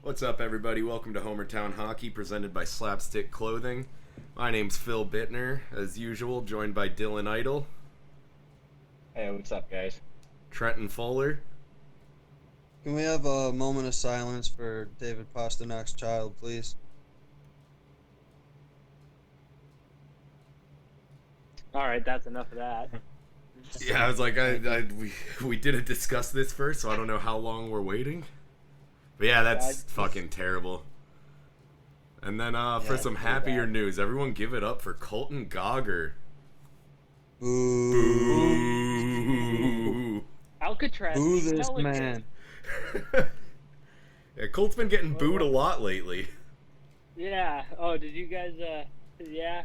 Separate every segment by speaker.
Speaker 1: What's up, everybody? Welcome to Homertown Hockey, presented by Slapstick Clothing. My name's Phil Bittner, as usual, joined by Dylan Idle,
Speaker 2: Hey, what's up, guys?
Speaker 1: Trenton Fuller,
Speaker 3: Can we have a moment of silence for David Pasternak's child, please?
Speaker 4: All right, that's enough of that.
Speaker 1: Yeah, I was like, we didn't discuss this first, so I don't know how long we're waiting. But yeah, that's fucking terrible. And then for some happier news, everyone give it up for Colton Gogger.
Speaker 3: Boo.
Speaker 1: Boo.
Speaker 4: Alcatraz.
Speaker 3: Boo this
Speaker 4: Pelican.
Speaker 3: man.
Speaker 1: Yeah, Colt's been getting booed a lot lately.
Speaker 4: Yeah. Oh, did you guys? Yeah.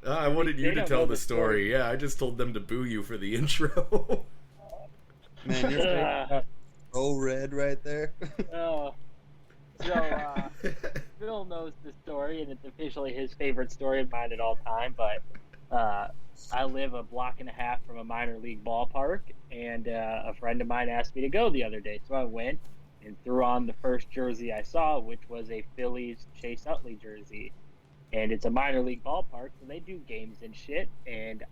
Speaker 1: I wanted you
Speaker 4: They
Speaker 1: to
Speaker 4: don't
Speaker 1: tell
Speaker 4: know
Speaker 1: the
Speaker 4: the story.
Speaker 1: story. Yeah, I just told them to boo you for the intro.
Speaker 3: Man, you're
Speaker 4: Uh,
Speaker 3: so red right there.
Speaker 4: oh. So Phil knows the story, and it's officially his favorite story of mine at all time. But I live a block and a half from a minor league ballpark, and a friend of mine asked me to go the other day, so I went and threw on the first jersey I saw, which was a Phillies Chase Utley jersey. And it's a minor league ballpark, so they do games and shit. And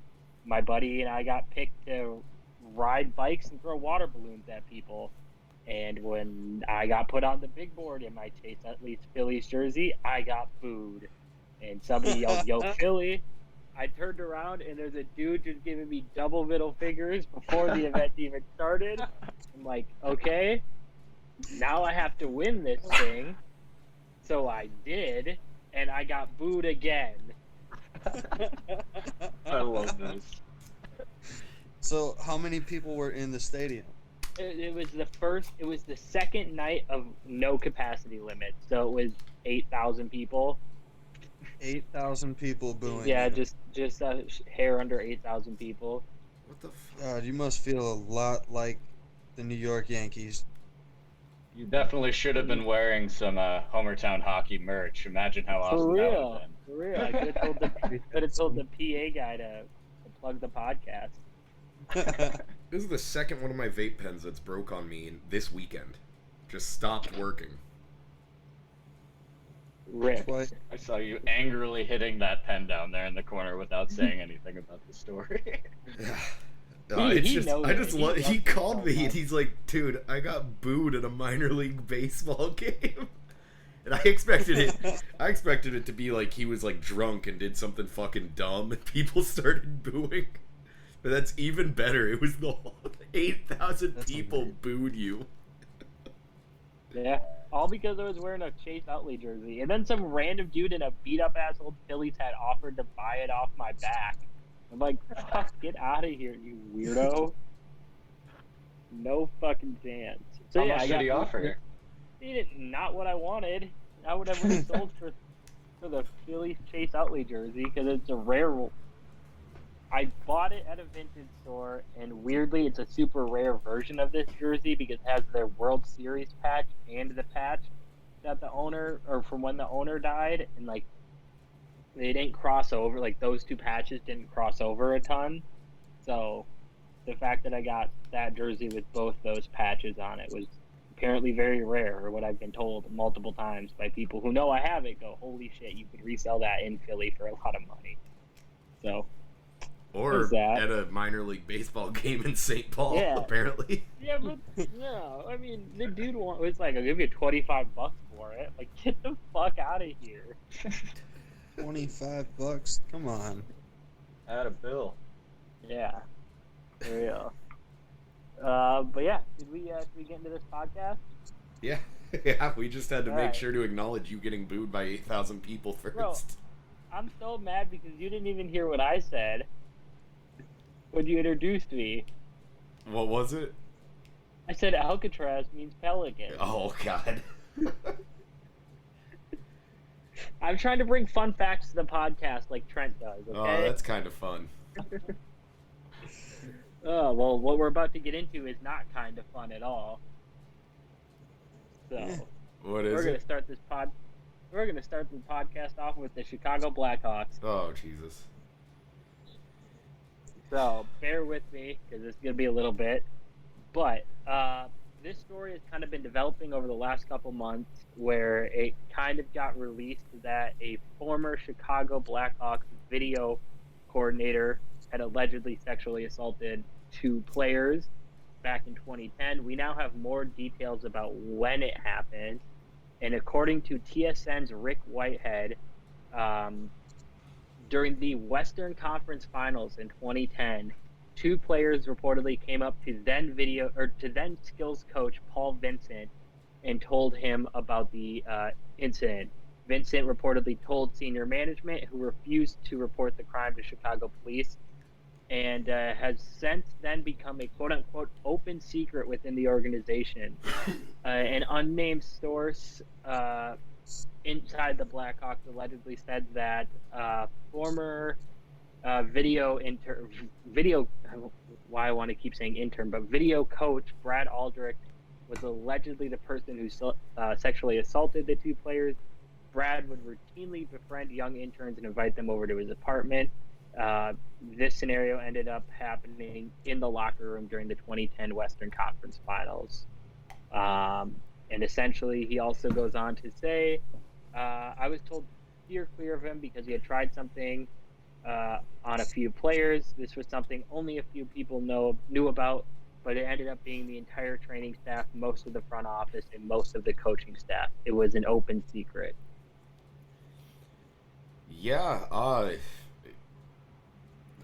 Speaker 4: my buddy and I got picked to ride bikes and throw water balloons at people. And when I got put on the big board in my Chase Utley's Phillies jersey, I got booed. And somebody yelled, "Yo, Philly!" I turned around, and there's a dude just giving me double middle fingers before the event even started. I'm like, okay, now I have to win this thing. So I did, and I got booed again.
Speaker 2: I love this.
Speaker 3: So, how many people were in the stadium?
Speaker 4: It was the second night of no capacity limit, so it was 8,000 people.
Speaker 3: 8,000 people booing.
Speaker 4: Yeah,
Speaker 3: you.
Speaker 4: just a hair under 8,000 people.
Speaker 1: What the fuck?
Speaker 3: God, you must feel a lot like the New York Yankees.
Speaker 2: You definitely should have been wearing some Homertown hockey merch. Imagine how awesome
Speaker 4: For
Speaker 2: that
Speaker 4: real,
Speaker 2: would have
Speaker 4: for real. I could have told the PA guy to plug the podcast.
Speaker 1: This is the second one of my vape pens that's broke on me this weekend. Just stopped working.
Speaker 4: Rip.
Speaker 3: Why-
Speaker 2: been. I saw you angrily hitting that pen down there in the corner without saying anything about the story.
Speaker 1: It's
Speaker 4: He
Speaker 1: just,
Speaker 4: knows
Speaker 1: I
Speaker 4: it.
Speaker 1: just
Speaker 4: He
Speaker 1: love.
Speaker 4: loves
Speaker 1: He
Speaker 4: it
Speaker 1: called
Speaker 4: so
Speaker 1: me and
Speaker 4: much.
Speaker 1: he's like, "Dude, I got booed at a minor league baseball game," and I expected it to be like he was like drunk and did something fucking dumb, and people started booing. But that's even better. It was the whole 8,000
Speaker 3: That's
Speaker 1: people
Speaker 3: weird.
Speaker 1: booed you.
Speaker 4: Yeah, all because I was wearing a Chase Utley jersey. And then some random dude in a beat-up ass old Phillies hat offered to buy it off my back. I'm like, fuck, get out of here, you weirdo. No fucking chance. So
Speaker 2: How
Speaker 4: yeah,
Speaker 2: much
Speaker 4: I
Speaker 2: did
Speaker 4: got
Speaker 2: he offer?
Speaker 4: He didn't, not what I wanted. I would have really sold for the Phillies Chase Utley jersey because it's a rare. I bought it at a vintage store, and weirdly, it's a super rare version of this jersey because it has their World Series patch and the patch that the owner, or from when the owner died, and like they didn't cross over. Like those two patches didn't cross over a ton, so the fact that I got that jersey with both those patches on it was apparently very rare, or what I've been told multiple times by people who know I have it. Go, holy shit, you could resell that in Philly for a lot of money. So.
Speaker 1: Or
Speaker 4: Is that?
Speaker 1: at a minor league baseball game in St. Paul,
Speaker 4: Yeah.
Speaker 1: apparently.
Speaker 4: Yeah, but no, I mean the dude was like, "I'll give you $25 for it." Like, get the fuck out of here.
Speaker 3: $25? Come on.
Speaker 2: I had a bill.
Speaker 4: Yeah, for real. But yeah, did we get into this podcast?
Speaker 1: Yeah, yeah. We just had to make
Speaker 4: Alright.
Speaker 1: sure to acknowledge you getting booed by 8,000 people first.
Speaker 4: Bro. I'm so mad because you didn't even hear what I said when you introduced me.
Speaker 1: What was it?
Speaker 4: I said Alcatraz means pelican.
Speaker 1: Oh God.
Speaker 4: I'm trying to bring fun facts to the podcast like Trent does.
Speaker 1: Oh,
Speaker 4: Okay.
Speaker 1: that's kind of fun.
Speaker 4: Oh, well, what we're about to get into is not kind of fun at all. So,
Speaker 1: What
Speaker 4: we're
Speaker 1: is
Speaker 4: gonna
Speaker 1: it?
Speaker 4: start this We're gonna start the podcast off with the Chicago Blackhawks.
Speaker 1: Oh Jesus.
Speaker 4: So bear with me because it's gonna be a little bit. But this story has kind of been developing over the last couple months, where it kind of got released that a former Chicago Blackhawks video coordinator had allegedly sexually assaulted two players back in 2010. We now have more details about when it happened, and according to TSN's Rick Whitehead, during the Western Conference Finals in 2010, two players reportedly came up to then skills coach Paul Vincent and told him about the incident. Vincent reportedly told senior management, who refused to report the crime to Chicago police, and has since then become a quote-unquote open secret within the organization. An unnamed source inside the Blackhawks allegedly said that former video why I want to keep saying intern, but video coach Brad Aldrich was allegedly the person who sexually assaulted the two players. Brad would routinely befriend young interns and invite them over to his apartment. This scenario ended up happening in the locker room during the 2010 Western Conference Finals. And essentially, he also goes on to say, I was told to steer clear of him because he had tried something on a few players. This was something only a few people knew about, but it ended up being the entire training staff, most of the front office, and most of the coaching staff. It was an open secret.
Speaker 1: Yeah, I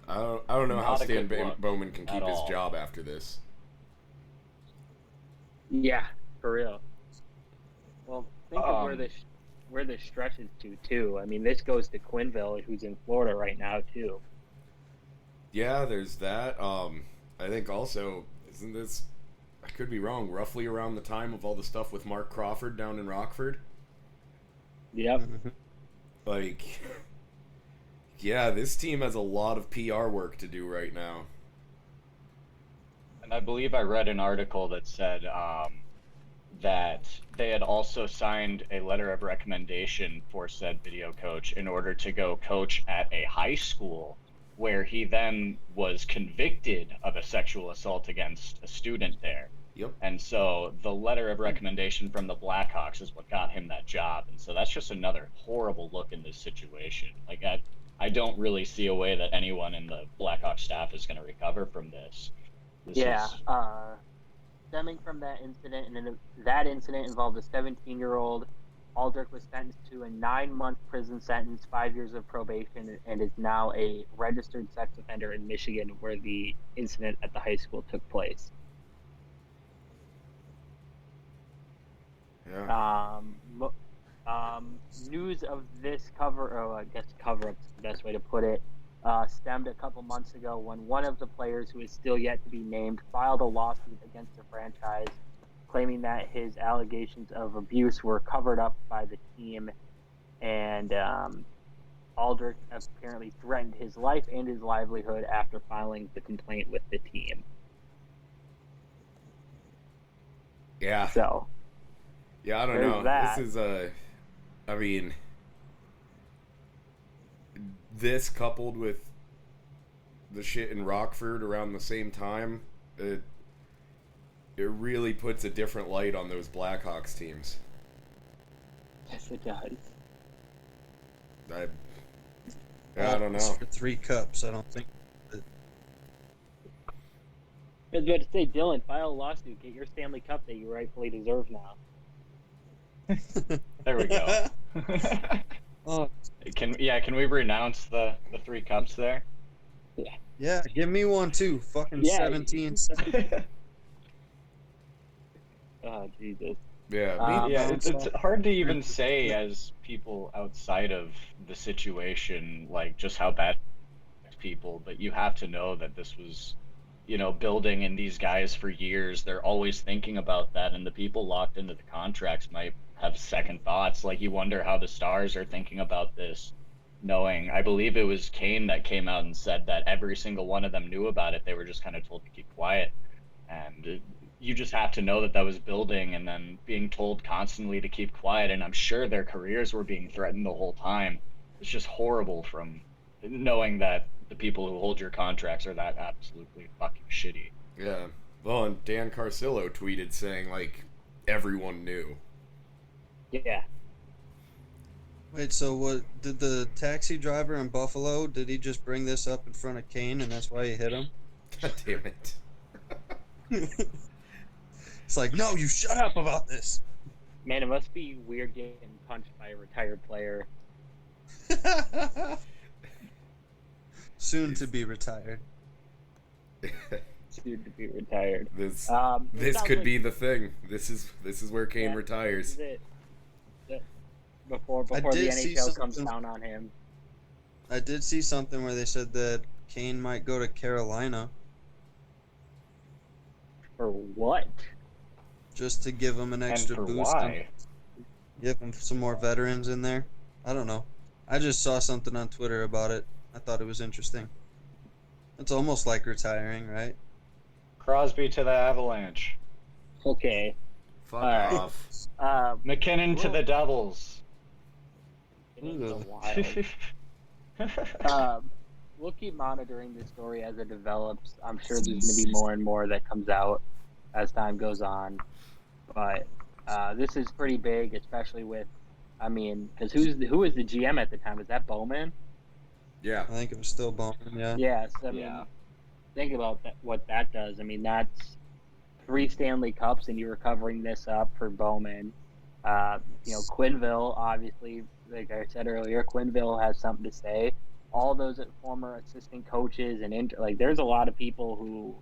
Speaker 1: don't know how
Speaker 2: Not a
Speaker 1: Stan
Speaker 2: good look
Speaker 1: Bowman can keep
Speaker 2: at
Speaker 1: his
Speaker 2: all.
Speaker 1: job after this.
Speaker 4: Yeah, for real. Well, think of
Speaker 2: Um,
Speaker 4: where this stretches to too. I mean, this goes to Quinville, who's in Florida right now too.
Speaker 1: Yeah, there's that. I think also, isn't this, I could be wrong, roughly around the time of all the stuff with Mark Crawford down in Rockford?
Speaker 4: Yep.
Speaker 1: Like, yeah, this team has a lot of PR work to do right now.
Speaker 2: And I believe I read an article that said that they had also signed a letter of recommendation for said video coach in order to go coach at a high school where he then was convicted of a sexual assault against a student there.
Speaker 1: Yep.
Speaker 2: And so the letter of recommendation from the Blackhawks is what got him that job. And so that's just another horrible look in this situation. Like, I don't really see a way that anyone in the Blackhawks staff is going to recover from this.
Speaker 4: Yeah. Stemming from that incident, and that incident involved a 17-year-old. Aldrich was sentenced to a 9-month prison sentence, 5 years of probation, and is now a registered sex offender in Michigan, where the incident at the high school took place.
Speaker 1: Yeah.
Speaker 4: News of this I guess cover-up is the best way to put it, stemmed a couple months ago when one of the players, who is still yet to be named, filed a lawsuit against the franchise, claiming that his allegations of abuse were covered up by the team, and Aldrich apparently threatened his life and his livelihood after filing the complaint with the team.
Speaker 1: Yeah.
Speaker 4: So,
Speaker 1: Yeah, I don't
Speaker 4: there's
Speaker 1: know.
Speaker 4: that.
Speaker 1: This is I mean, this coupled with the shit in Rockford around the same time, it really puts a different light on those Blackhawks teams.
Speaker 4: Yes, it does.
Speaker 1: I don't know.
Speaker 3: For 3 cups, I don't think.
Speaker 4: I was about to say, Dylan, file a lawsuit. Get your Stanley Cup that you rightfully deserve now.
Speaker 2: There we go.
Speaker 3: Oh,
Speaker 2: Can we renounce the 3 cups there?
Speaker 3: yeah, give me one too. Fucking
Speaker 4: Yeah.
Speaker 3: 17.
Speaker 4: Oh, Jesus.
Speaker 1: Yeah,
Speaker 2: Yeah, it's hard to even say as people outside of the situation, like just how bad people, but you have to know that this was, building in these guys for years. They're always thinking about that, and the people locked into the contracts might have second thoughts. Like, you wonder how the Stars are thinking about this, knowing, I believe it was Kane that came out and said that every single one of them knew about it. They were just kind of told to keep quiet. And you just have to know that that was building, and then being told constantly to keep quiet. And I'm sure their careers were being threatened the whole time. It's just horrible from knowing that the people who hold your contracts are that absolutely fucking shitty.
Speaker 1: yeah. Well, and Dan Carcillo tweeted saying, like, everyone knew.
Speaker 4: Yeah.
Speaker 3: Wait, so what did the taxi driver in Buffalo? Did he just bring this up in front of Kane, and that's why he hit him?
Speaker 1: God damn it.
Speaker 3: It's like, no, you shut up about this.
Speaker 4: Man, it must be weird getting punched by a retired player.
Speaker 3: Soon to be retired.
Speaker 4: Soon to be retired.
Speaker 1: This
Speaker 4: It sounds
Speaker 1: could
Speaker 4: like-
Speaker 1: be the thing. This is where Kane
Speaker 4: Yeah,
Speaker 1: retires.
Speaker 4: This is it. Before
Speaker 3: I
Speaker 4: the
Speaker 3: did see
Speaker 4: NHL comes
Speaker 3: something-
Speaker 4: down on him.
Speaker 3: I did see something where they said that Kane might go to Carolina
Speaker 4: For what?
Speaker 3: just to give him an
Speaker 2: And
Speaker 3: extra
Speaker 2: for
Speaker 3: boost.
Speaker 2: why?
Speaker 3: Give him some more veterans in there. I don't know. I just saw something on Twitter about it. I thought it was interesting. It's almost like retiring, right?
Speaker 2: Crosby to the Avalanche.
Speaker 4: Okay.
Speaker 1: Fuck
Speaker 4: Alright.
Speaker 1: off.
Speaker 2: McKinnon to
Speaker 4: Well-
Speaker 2: the Devils.
Speaker 4: It's
Speaker 3: Ugh.
Speaker 4: wild. We'll keep monitoring this story as it develops. I'm sure there's going to be more and more that comes out as time goes on. But this is pretty big, especially with, I mean, because who was the GM at the time? Was that Bowman?
Speaker 1: Yeah.
Speaker 3: I think it was still Bowman, yeah.
Speaker 4: Yes. I mean,
Speaker 2: Yeah.
Speaker 4: think about that, what that does. I mean, that's 3 Stanley Cups, and you're covering this up for Bowman. Quinville, obviously, like I said earlier, Quinville has something to say. All those former assistant coaches and there's a lot of people who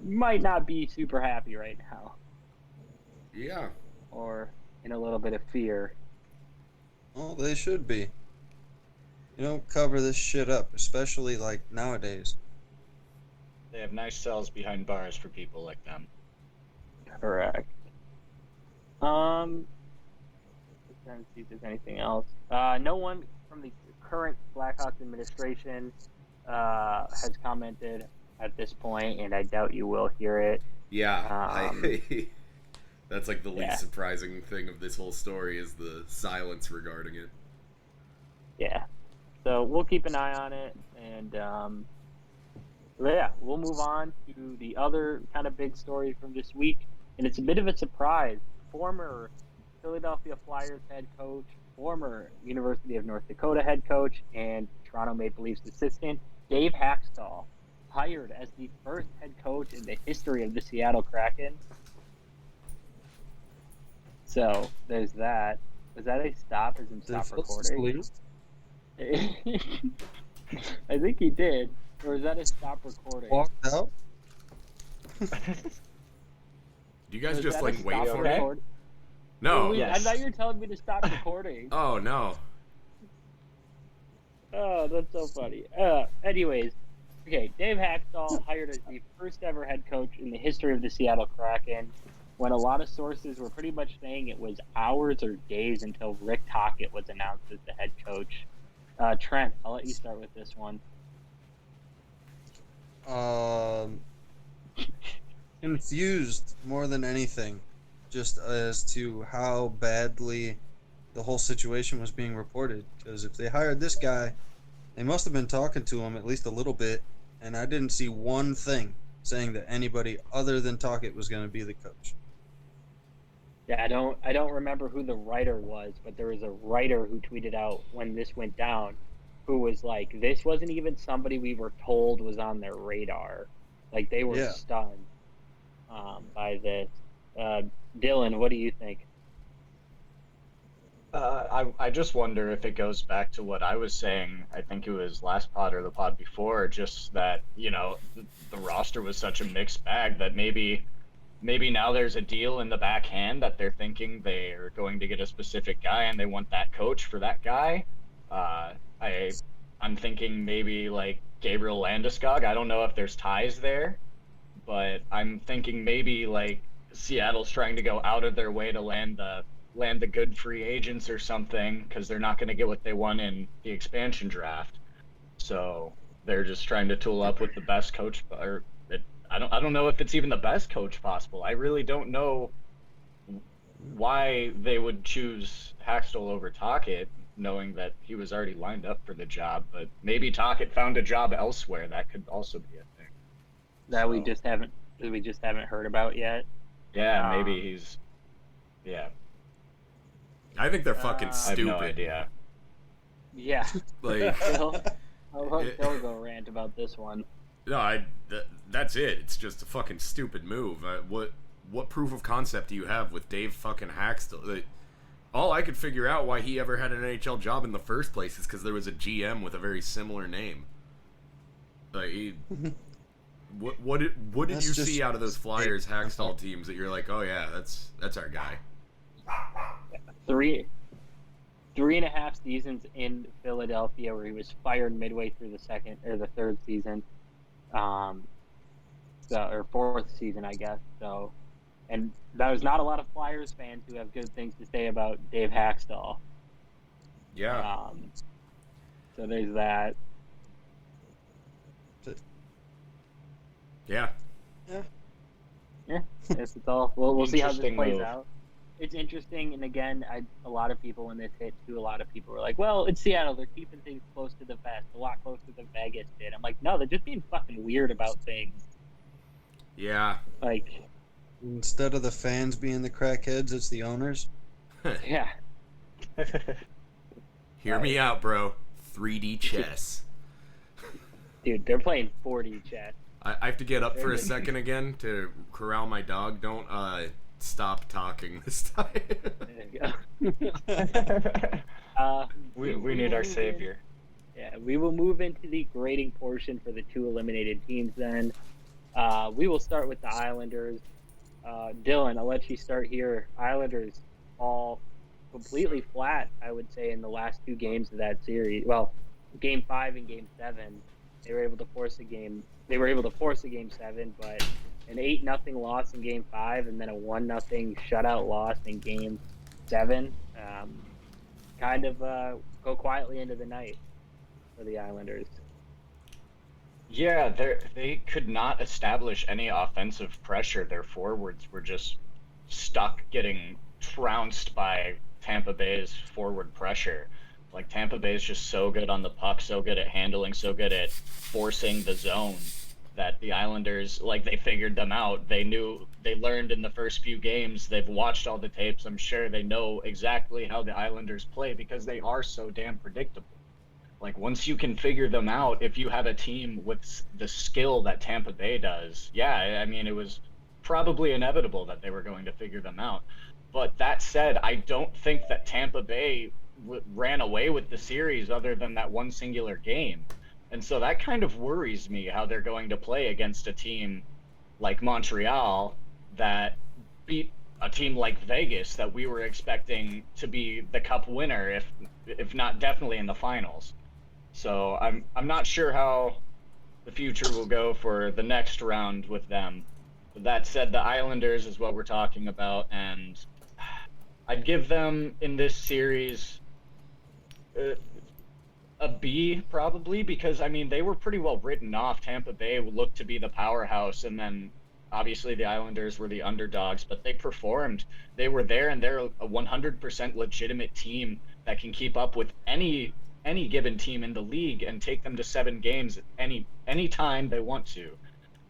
Speaker 4: might not be super happy right now,
Speaker 1: Yeah.
Speaker 4: or in a little bit of fear.
Speaker 3: Oh, they should be. You don't cover this shit up, especially like nowadays.
Speaker 2: They have nice cells behind bars for people like them.
Speaker 4: Correct. Trying to see if there's anything else. No one from the current Blackhawks administration has commented at this point, and I doubt you will hear it.
Speaker 1: Yeah. That's like the least
Speaker 4: Yeah.
Speaker 1: surprising thing of this whole story is the silence regarding it.
Speaker 4: Yeah. So we'll keep an eye on it, and we'll move on to the other kind of big story from this week, and it's a bit of a surprise. Former Philadelphia Flyers head coach, former University of North Dakota head coach, and Toronto Maple Leafs assistant, Dave Haxtell, hired as the first head coach in the history of the Seattle Kraken. So there's that. Was that a stop? As in
Speaker 3: Did
Speaker 4: stop
Speaker 3: Phil
Speaker 4: recording?
Speaker 3: sleep?
Speaker 4: I think he did. Or is that a stop recording?
Speaker 3: Walked out?
Speaker 1: Do you guys
Speaker 4: Was
Speaker 1: just
Speaker 4: that a
Speaker 1: like wait
Speaker 4: stop
Speaker 1: for
Speaker 2: okay?
Speaker 1: it?
Speaker 4: record-
Speaker 1: No.
Speaker 4: Wait, I
Speaker 2: Yes.
Speaker 4: thought you were telling me to stop recording.
Speaker 1: Oh no.
Speaker 4: Oh, that's so funny. Anyways, okay, Dave Haxtell hired as the first ever head coach in the history of the Seattle Kraken, when a lot of sources were pretty much saying it was hours or days until Rick Tocchet was announced as the head coach. Trent, I'll let you start with this one.
Speaker 3: Confused more than anything, just as to how badly the whole situation was being reported. Because if they hired this guy, they must have been talking to him at least a little bit, and I didn't see one thing saying that anybody other than Tocchet was going to be the coach.
Speaker 4: Yeah, I don't remember who the writer was, but there was a writer who tweeted out when this went down, who was like, this wasn't even somebody we were told was on their radar. Like, they were
Speaker 3: Yeah.
Speaker 4: stunned by this. Dylan, what do you think?
Speaker 2: I just wonder if it goes back to what I was saying. I think it was last pod or the pod before, just that, the roster was such a mixed bag that maybe now there's a deal in the backhand that they're thinking they're going to get a specific guy and they want that coach for that guy. I'm thinking maybe like Gabriel Landeskog. I don't know if there's ties there, but I'm thinking maybe like Seattle's trying to go out of their way to land the good free agents or something, because they're not going to get what they want in the expansion draft. So they're just trying to tool up with the best coach, or I don't know if it's even the best coach possible. I really don't know why they would choose Haxtell over Tocchet, knowing that he was already lined up for the job. But maybe Tocchet found a job elsewhere. That could also be a thing.
Speaker 4: That we
Speaker 2: So-
Speaker 4: just haven't that we just haven't heard about yet.
Speaker 2: Yeah, maybe
Speaker 4: Um,
Speaker 2: he's. Yeah,
Speaker 1: I think they're fucking
Speaker 4: I have
Speaker 2: I have
Speaker 1: stupid.
Speaker 2: no idea.
Speaker 4: Yeah,
Speaker 1: Like,
Speaker 4: Phil. I'll let
Speaker 1: It-
Speaker 4: Phil go rant about this one.
Speaker 1: no, that's it. It's just a fucking stupid move. What proof of concept do you have with Dave fucking Haxtell? Like, all I could figure out why he ever had an NHL job in the first place is because there was a GM with a very similar name. Like, what did
Speaker 3: That's
Speaker 1: you
Speaker 3: just
Speaker 1: see out of those Flyers
Speaker 3: fake.
Speaker 1: Haxtell teams that you're like, oh yeah, that's our guy?
Speaker 4: Three and a half seasons in Philadelphia where he was fired midway through the second or the third season, or fourth season, I guess. So, and there's not a lot of Flyers fans who have good things to say about Dave Haxtell.
Speaker 1: Yeah.
Speaker 4: So there's that.
Speaker 1: Yeah.
Speaker 4: Yeah, it's all. We'll see how this
Speaker 2: Interesting
Speaker 4: plays
Speaker 2: move.
Speaker 4: out. It's interesting, and again, a lot of people when this hit too, a lot of people were like, "Well, it's Seattle; they're keeping things close to the vest, a lot closer than Vegas did." I'm like, "No, they're just being fucking weird about things."
Speaker 1: Yeah.
Speaker 4: Like,
Speaker 3: Instead of the fans being the crackheads, it's the owners.
Speaker 4: yeah,
Speaker 1: Hear me out, bro. 3D chess.
Speaker 4: dude, they're playing 4D chess.
Speaker 1: I have to get up for a second again to corral my dog. Don't stop talking this time.
Speaker 4: There you go.
Speaker 2: We need our
Speaker 4: move in-
Speaker 2: savior.
Speaker 4: Yeah, we will move into the grading portion for the 2 eliminated teams. Then we will start with the Islanders. Dylan, I'll let you start here. Islanders all completely flat, I would say, in the last 2 games of that series. Well, Game 5 and Game 7, they were able to force a game. They were able to force a Game 7, but an 8-0 loss in Game 5, and then a 1-0 shutout loss in Game 7. Kind of go quietly into the night for the Islanders.
Speaker 2: Yeah, they could not establish any offensive pressure. Their forwards were just stuck getting trounced by Tampa Bay's forward pressure. Like, Tampa Bay is just so good on the puck, so good at handling, so good at forcing the zone that the Islanders, like, they figured them out. They learned in the first few games. They've watched all the tapes. I'm sure they know exactly how the Islanders play because they are so damn predictable. Like, once you can figure them out, if you have a team with the skill that Tampa Bay does, yeah, I mean, it was probably inevitable that they were going to figure them out. But that said, I don't think that Tampa Bay ran away with the series other than that one singular game. And so that kind of worries me how they're going to play against a team like Montreal that beat a team like Vegas that we were expecting to be the cup winner, if not definitely in the finals. So I'm not sure how the future will go for the next round with them. But that said, the Islanders is what we're talking about, and I'd give them in this series a B probably, because I mean they were pretty well written off. Tampa Bay looked to be the powerhouse, and then obviously the Islanders were the underdogs, but they performed. They were there, and they're a 100% legitimate team that can keep up with any given team in the league and take them to 7 games any time they want to.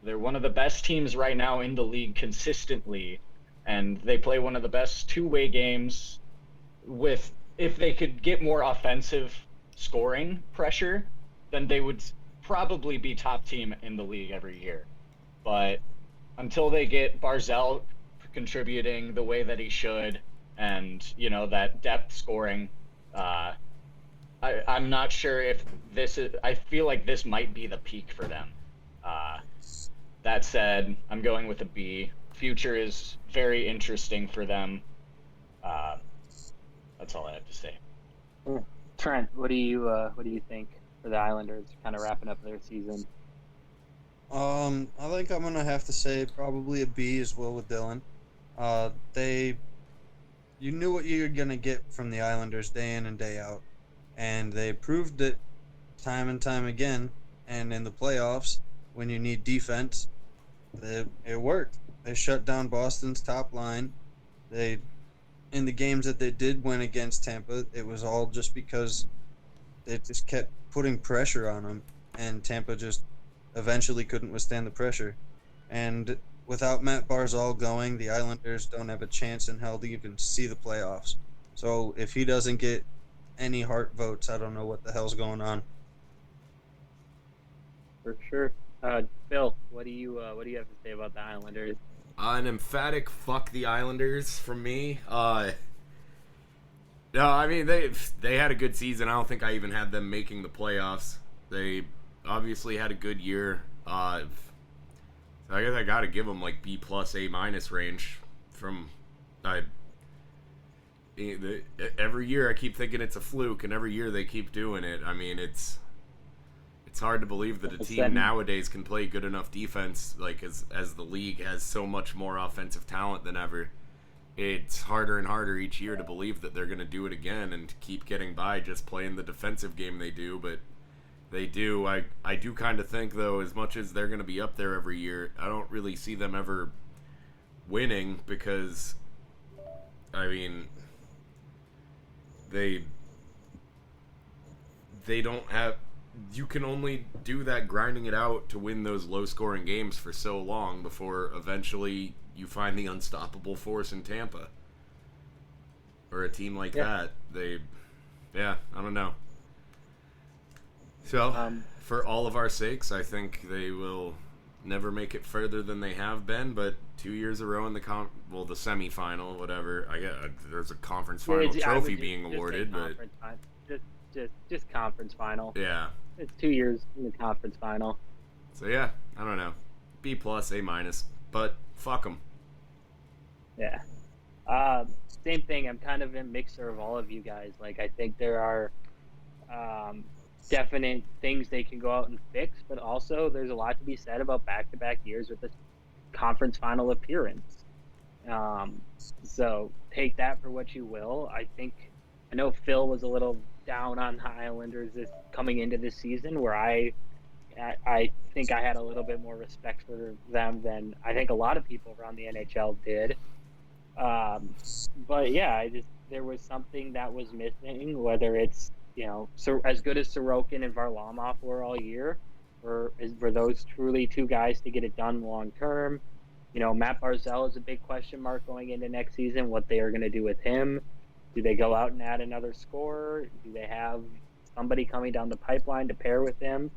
Speaker 2: They're one of the best teams right now in the league consistently, and they play one of the best two-way games. With, if they could get more offensive scoring pressure, then they would probably be top team in the league every year. But until they get Barzal contributing the way that he should, and that depth scoring, I'm not sure if this is. I feel like this might be the peak for them. That said, I'm going with a B. Future is very interesting for them. That's all I have to say.
Speaker 4: Trent, what do you think for the Islanders kind of wrapping up their season?
Speaker 3: I think I'm gonna have to say probably a B as well with Dylan. You knew what you were gonna get from the Islanders day in and day out, and they proved it time and time again. And in the playoffs, when you need defense, it worked. They shut down Boston's top line. In the games that they did win against Tampa, it was all just because they just kept putting pressure on them, and Tampa just eventually couldn't withstand the pressure. And without Matt Barzal going, the Islanders don't have a chance in hell to even see the playoffs. So if he doesn't get any Hart votes, I don't know what the hell's going on.
Speaker 4: For sure. Phil, what do you have to say about the Islanders?
Speaker 1: An emphatic fuck the Islanders from me. No, I mean they had a good season. I don't think I even had them making the playoffs. They obviously had a good year. So I guess I got to give them like B plus A minus range. Every year I keep thinking it's a fluke, and every year they keep doing it. I mean it's hard to believe that a team nowadays can play good enough defense. Like as the league has so much more offensive talent than ever. It's harder and harder each year to believe that they're going to do it again and keep getting by just playing the defensive game they do, but they do. I do kind of think, though, as much as they're going to be up there every year, I don't really see them ever winning because, I mean, they don't have... You can only do that grinding it out to win those low-scoring games for so long before eventually you find the unstoppable force in Tampa. Or a team like that. I don't know. So, for all of our sakes, I think they will never make it further than they have been, but 2 years in a row in the semifinal, whatever. I get there's a conference final trophy being awarded, but
Speaker 4: just conference final.
Speaker 1: Yeah.
Speaker 4: It's 2 years in the conference final.
Speaker 1: So yeah, I don't know. B plus, A minus, but fuck them.
Speaker 4: Yeah. Same thing. I'm kind of a mixer of all of you guys. Like, I think there are definite things they can go out and fix, but also there's a lot to be said about back-to-back years with this conference final appearance. So take that for what you will. I know Phil was a little down on the Islanders coming into this season, where I think I had a little bit more respect for them than I think a lot of people around the NHL did. But yeah, there was something that was missing, whether it's, so as good as Sorokin and Varlamov were all year, were those truly two guys to get it done long term? Matt Barzal is a big question mark going into next season, what they are going to do with him. Do they go out and add another scorer? Do they have somebody coming down the pipeline to pair with him?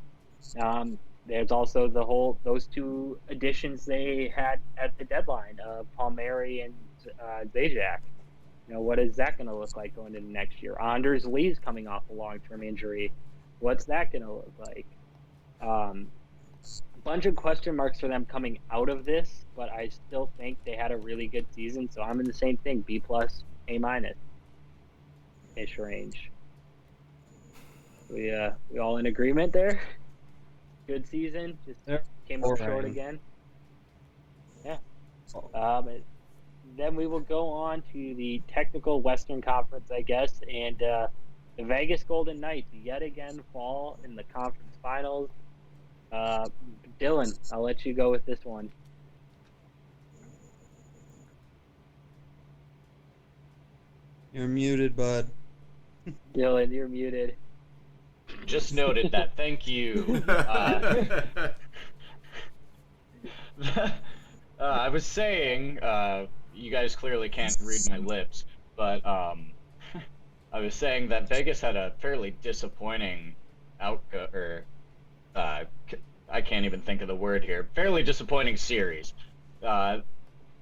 Speaker 4: There's also those two additions they had at the deadline, Palmieri and Zajac. What is that going to look like going into next year? Anders Lee's coming off a long-term injury. What's that going to look like? A bunch of question marks for them coming out of this, but I still think they had a really good season, so I'm in the same thing, B plus, A minus ish range. We all in agreement there? Good season, just came up short again. Yeah. Then we will go on to the technical Western Conference, I guess, and the Vegas Golden Knights yet again fall in the conference finals. Dylan, I'll let you go with this one.
Speaker 3: You're muted, bud.
Speaker 4: Dylan, you're muted.
Speaker 2: Just noted that. Thank you. I was saying, you guys clearly can't read my lips, but I was saying that Vegas had a fairly disappointing I can't even think of the word here. Fairly disappointing series.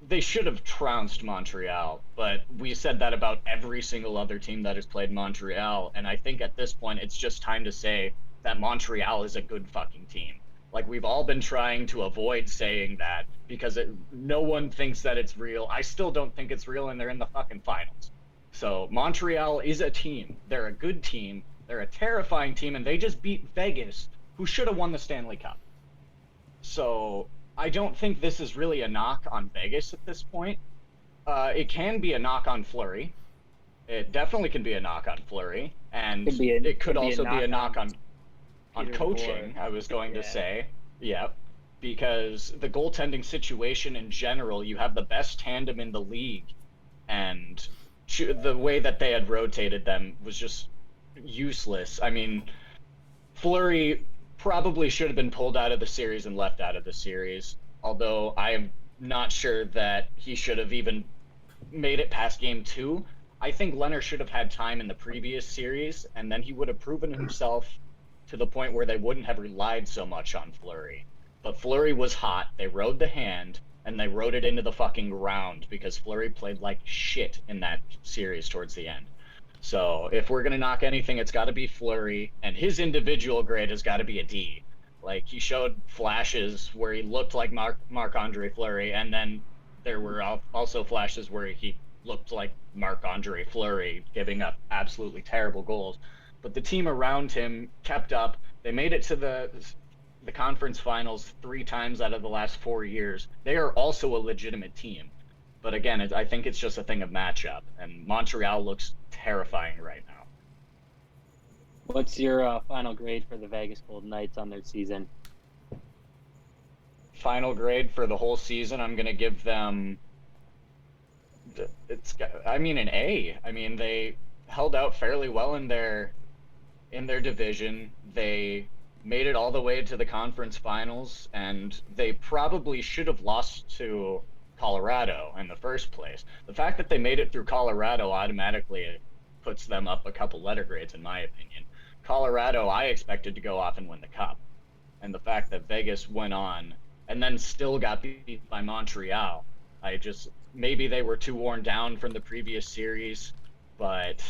Speaker 2: They should have trounced Montreal, but we said that about every single other team that has played Montreal, and I think at this point it's just time to say that Montreal is a good fucking team. Like, we've all been trying to avoid saying that because no one thinks that it's real. I still don't think it's real, and they're in the fucking finals. So Montreal is a team. They're a good team. They're a terrifying team, and they just beat Vegas, who should have won the Stanley Cup. So I don't think this is really a knock on Vegas at this point. It can be a knock on Fleury. It definitely can be a knock on Fleury, and it could also be a knock on coaching, I was going to say. Yeah, because the goaltending situation in general, you have the best tandem in the league, and the way that they had rotated them was just useless. I mean, Fleury probably should have been pulled out of the series and left out of the series, although I am not sure that he should have even made it past game 2. I think Leonard should have had time in the previous series, and then he would have proven himself to the point where they wouldn't have relied so much on Fleury. But Fleury was hot. They rode the hand, and they rode it into the fucking ground because Fleury played like shit in that series towards the end. So if we're gonna knock anything, it's got to be Fleury, and his individual grade has got to be a D. Like he showed flashes where he looked like Marc-Andre Fleury, and then there were also flashes where he looked like Marc-Andre Fleury, giving up absolutely terrible goals. But the team around him kept up. They made it to the conference finals 3 times out of the last 4 years. They are also a legitimate team. But again, I think it's just a thing of matchup, and Montreal looks terrifying right now.
Speaker 4: What's your final grade for the Vegas Golden Knights on their season?
Speaker 2: Final grade for the whole season, I'm going to give them an A. I mean, they held out fairly well in their division. They made it all the way to the conference finals, and they probably should have lost to Colorado in the first place. The fact that they made it through Colorado automatically puts them up a couple letter grades, in my opinion. Colorado, I expected to go off and win the cup. And the fact that Vegas went on and then still got beat by Montreal, maybe they were too worn down from the previous series, but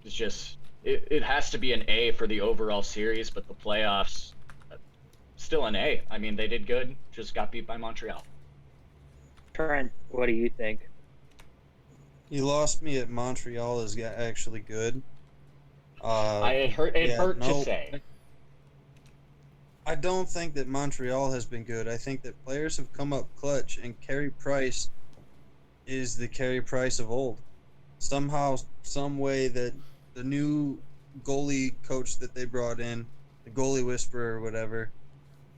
Speaker 2: it's just, it has to be an A for the overall series, but the playoffs, still an A. I mean, they did good, just got beat by Montreal.
Speaker 4: Trent, what do you think?
Speaker 3: You lost me at Montreal is actually good.
Speaker 2: It hurt to say.
Speaker 3: I don't think that Montreal has been good. I think that players have come up clutch, and Carey Price is the Carey Price of old. Somehow, some way that the new goalie coach that they brought in, the goalie whisperer or whatever,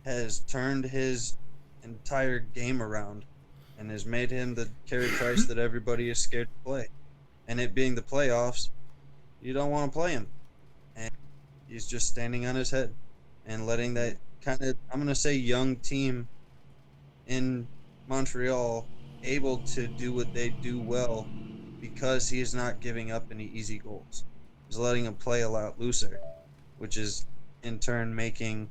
Speaker 3: has turned his entire game around and has made him the Carey Price that everybody is scared to play. And it being the playoffs, you don't want to play him. And he's just standing on his head and letting that kind of, I'm going to say, young team in Montreal able to do what they do well because he is not giving up any easy goals. He's letting them play a lot looser, which is in turn making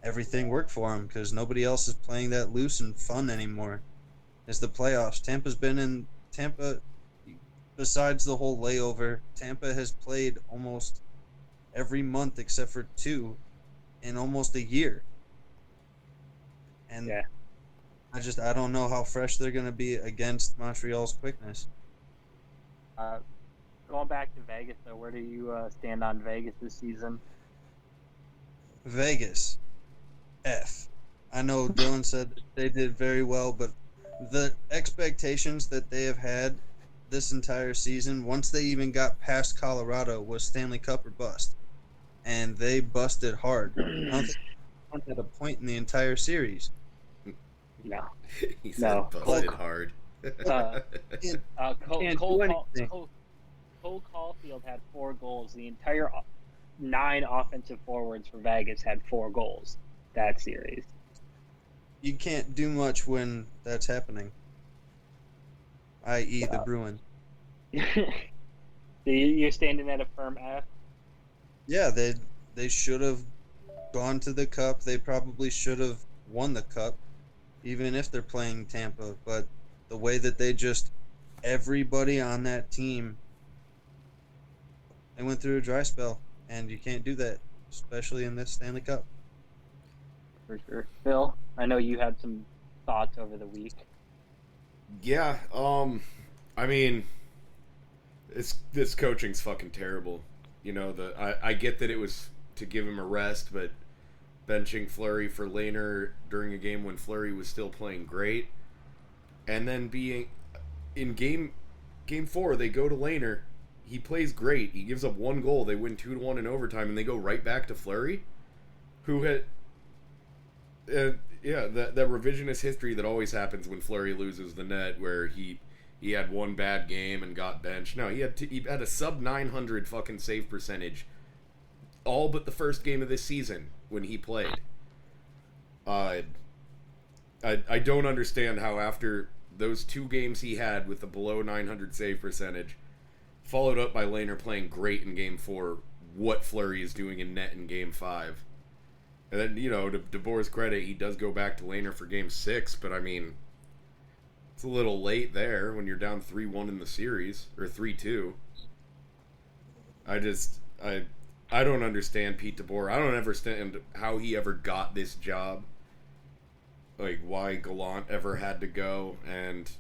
Speaker 3: everything work for him because nobody else is playing that loose and fun anymore. It's the playoffs. Tampa, besides the whole layover, Tampa has played almost every month except for 2 in almost a year. And
Speaker 4: yeah.
Speaker 3: I don't know how fresh they're going to be against Montreal's quickness.
Speaker 4: Going back to Vegas, though, where do you stand on Vegas this season?
Speaker 3: Vegas, F. I know Dylan said they did very well, but the expectations that they have had this entire season, once they even got past Colorado, was Stanley Cup or bust. And they busted hard. I don't think they had a point in the entire series.
Speaker 4: No.
Speaker 1: He said busted hard.
Speaker 4: Cole Caulfield had 4 goals. The entire 9 offensive forwards for Vegas had 4 goals that series.
Speaker 3: You can't do much when that's happening, i.e. the Bruins.
Speaker 4: You're standing at a firm F?
Speaker 3: Yeah, they should have gone to the cup. They probably should have won the cup, even if they're playing Tampa. But the way that everybody on that team, they went through a dry spell, and you can't do that, especially in this Stanley Cup.
Speaker 4: For sure. Phil, I know you had some thoughts over the week.
Speaker 1: Yeah, I mean, this coaching's fucking terrible. You know, I get that it was to give him a rest, but benching Fleury for Lehner during a game when Fleury was still playing great, and then being in game 4, they go to Lehner, he plays great, he gives up 1 goal, they win 2-1 in overtime, and they go right back to Fleury, who had that revisionist history that always happens when Fleury loses the net, where he had 1 bad game and got benched. No, he had a sub 900 fucking save percentage all but the first game of this season when he played. I don't understand how after those 2 games he had with the below 900 save percentage, followed up by Lehner playing great in Game 4, what Fleury is doing in net in Game 5. And then, to DeBoer's credit, he does go back to Lehner for Game 6, but I mean, it's a little late there when you're down 3-1 in the series, or 3-2. I don't understand Pete DeBoer. I don't understand how he ever got this job. Like, why Gallant ever had to go, and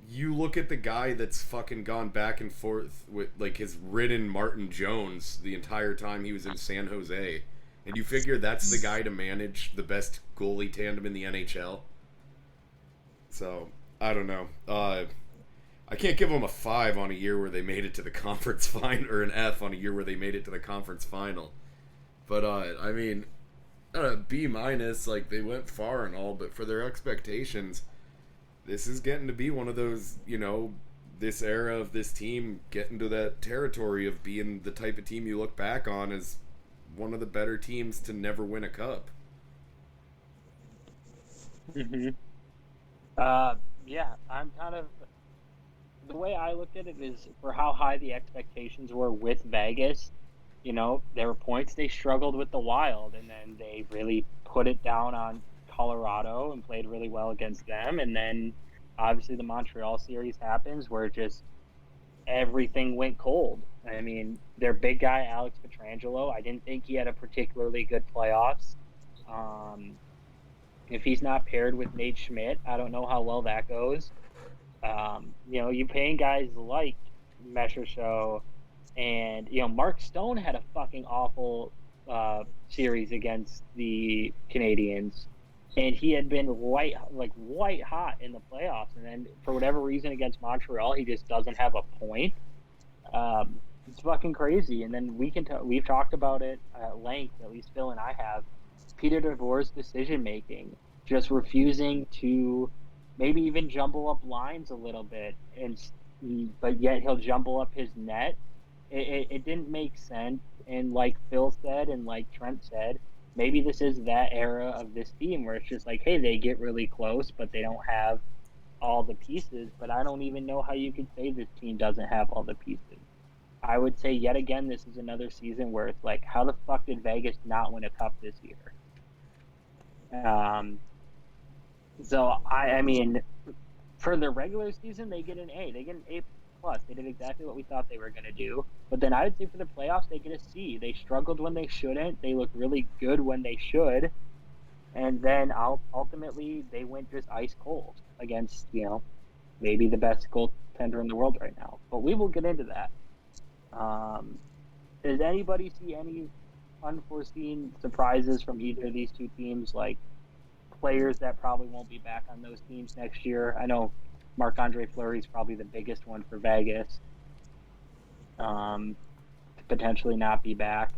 Speaker 1: you look at the guy that's fucking gone back and forth with, like, has ridden Martin Jones the entire time he was in San Jose, and you figure that's the guy to manage the best goalie tandem in the NHL. So, I don't know. I can't give them a 5 on a year where they made it to the conference final, or an F on a year where they made it to the conference final. But, I mean, B-, like, they went far and all, but for their expectations, this is getting to be one of those, this era of this team getting to that territory of being the type of team you look back on as one of the better teams to never win a cup.
Speaker 4: Mm-hmm. Yeah, I'm kind of... The way I looked at it is for how high the expectations were with Vegas. There were points they struggled with the Wild, and then they really put it down on Colorado and played really well against them. And then obviously the Montreal series happens where just everything went cold. I mean, their big guy, Alex Pietrangelo, I didn't think he had a particularly good playoffs. If he's not paired with Nate Schmidt, I don't know how well that goes. You're paying guys like Meshershow, and Mark Stone had a fucking awful series against the Canadians, and he had been white hot in the playoffs, and then for whatever reason against Montreal, he just doesn't have a point. It's fucking crazy. And then we've talked about it at length, at least Phil and I have. Peter DeVore's decision making, just refusing to maybe even jumble up lines a little bit, but yet he'll jumble up his net. It didn't make sense. And like Phil said, and like Trent said, maybe this is that era of this team where it's just like, hey, they get really close, but they don't have all the pieces. But I don't even know how you could say this team doesn't have all the pieces. I would say yet again, this is another season where it's like, how the fuck did Vegas not win a cup this year? So I mean, for the regular season, they get an A. They get an A+. They did exactly what we thought they were going to do. But then I would say for the playoffs, they get a C. They struggled when they shouldn't. They look really good when they should. And then ultimately, they went just ice cold against, maybe the best goaltender in the world right now. But we will get into that. Does anybody see any unforeseen surprises from either of these two teams, like players that probably won't be back on those teams next year? I know Marc-Andre Fleury is probably the biggest one for Vegas. To potentially not be back.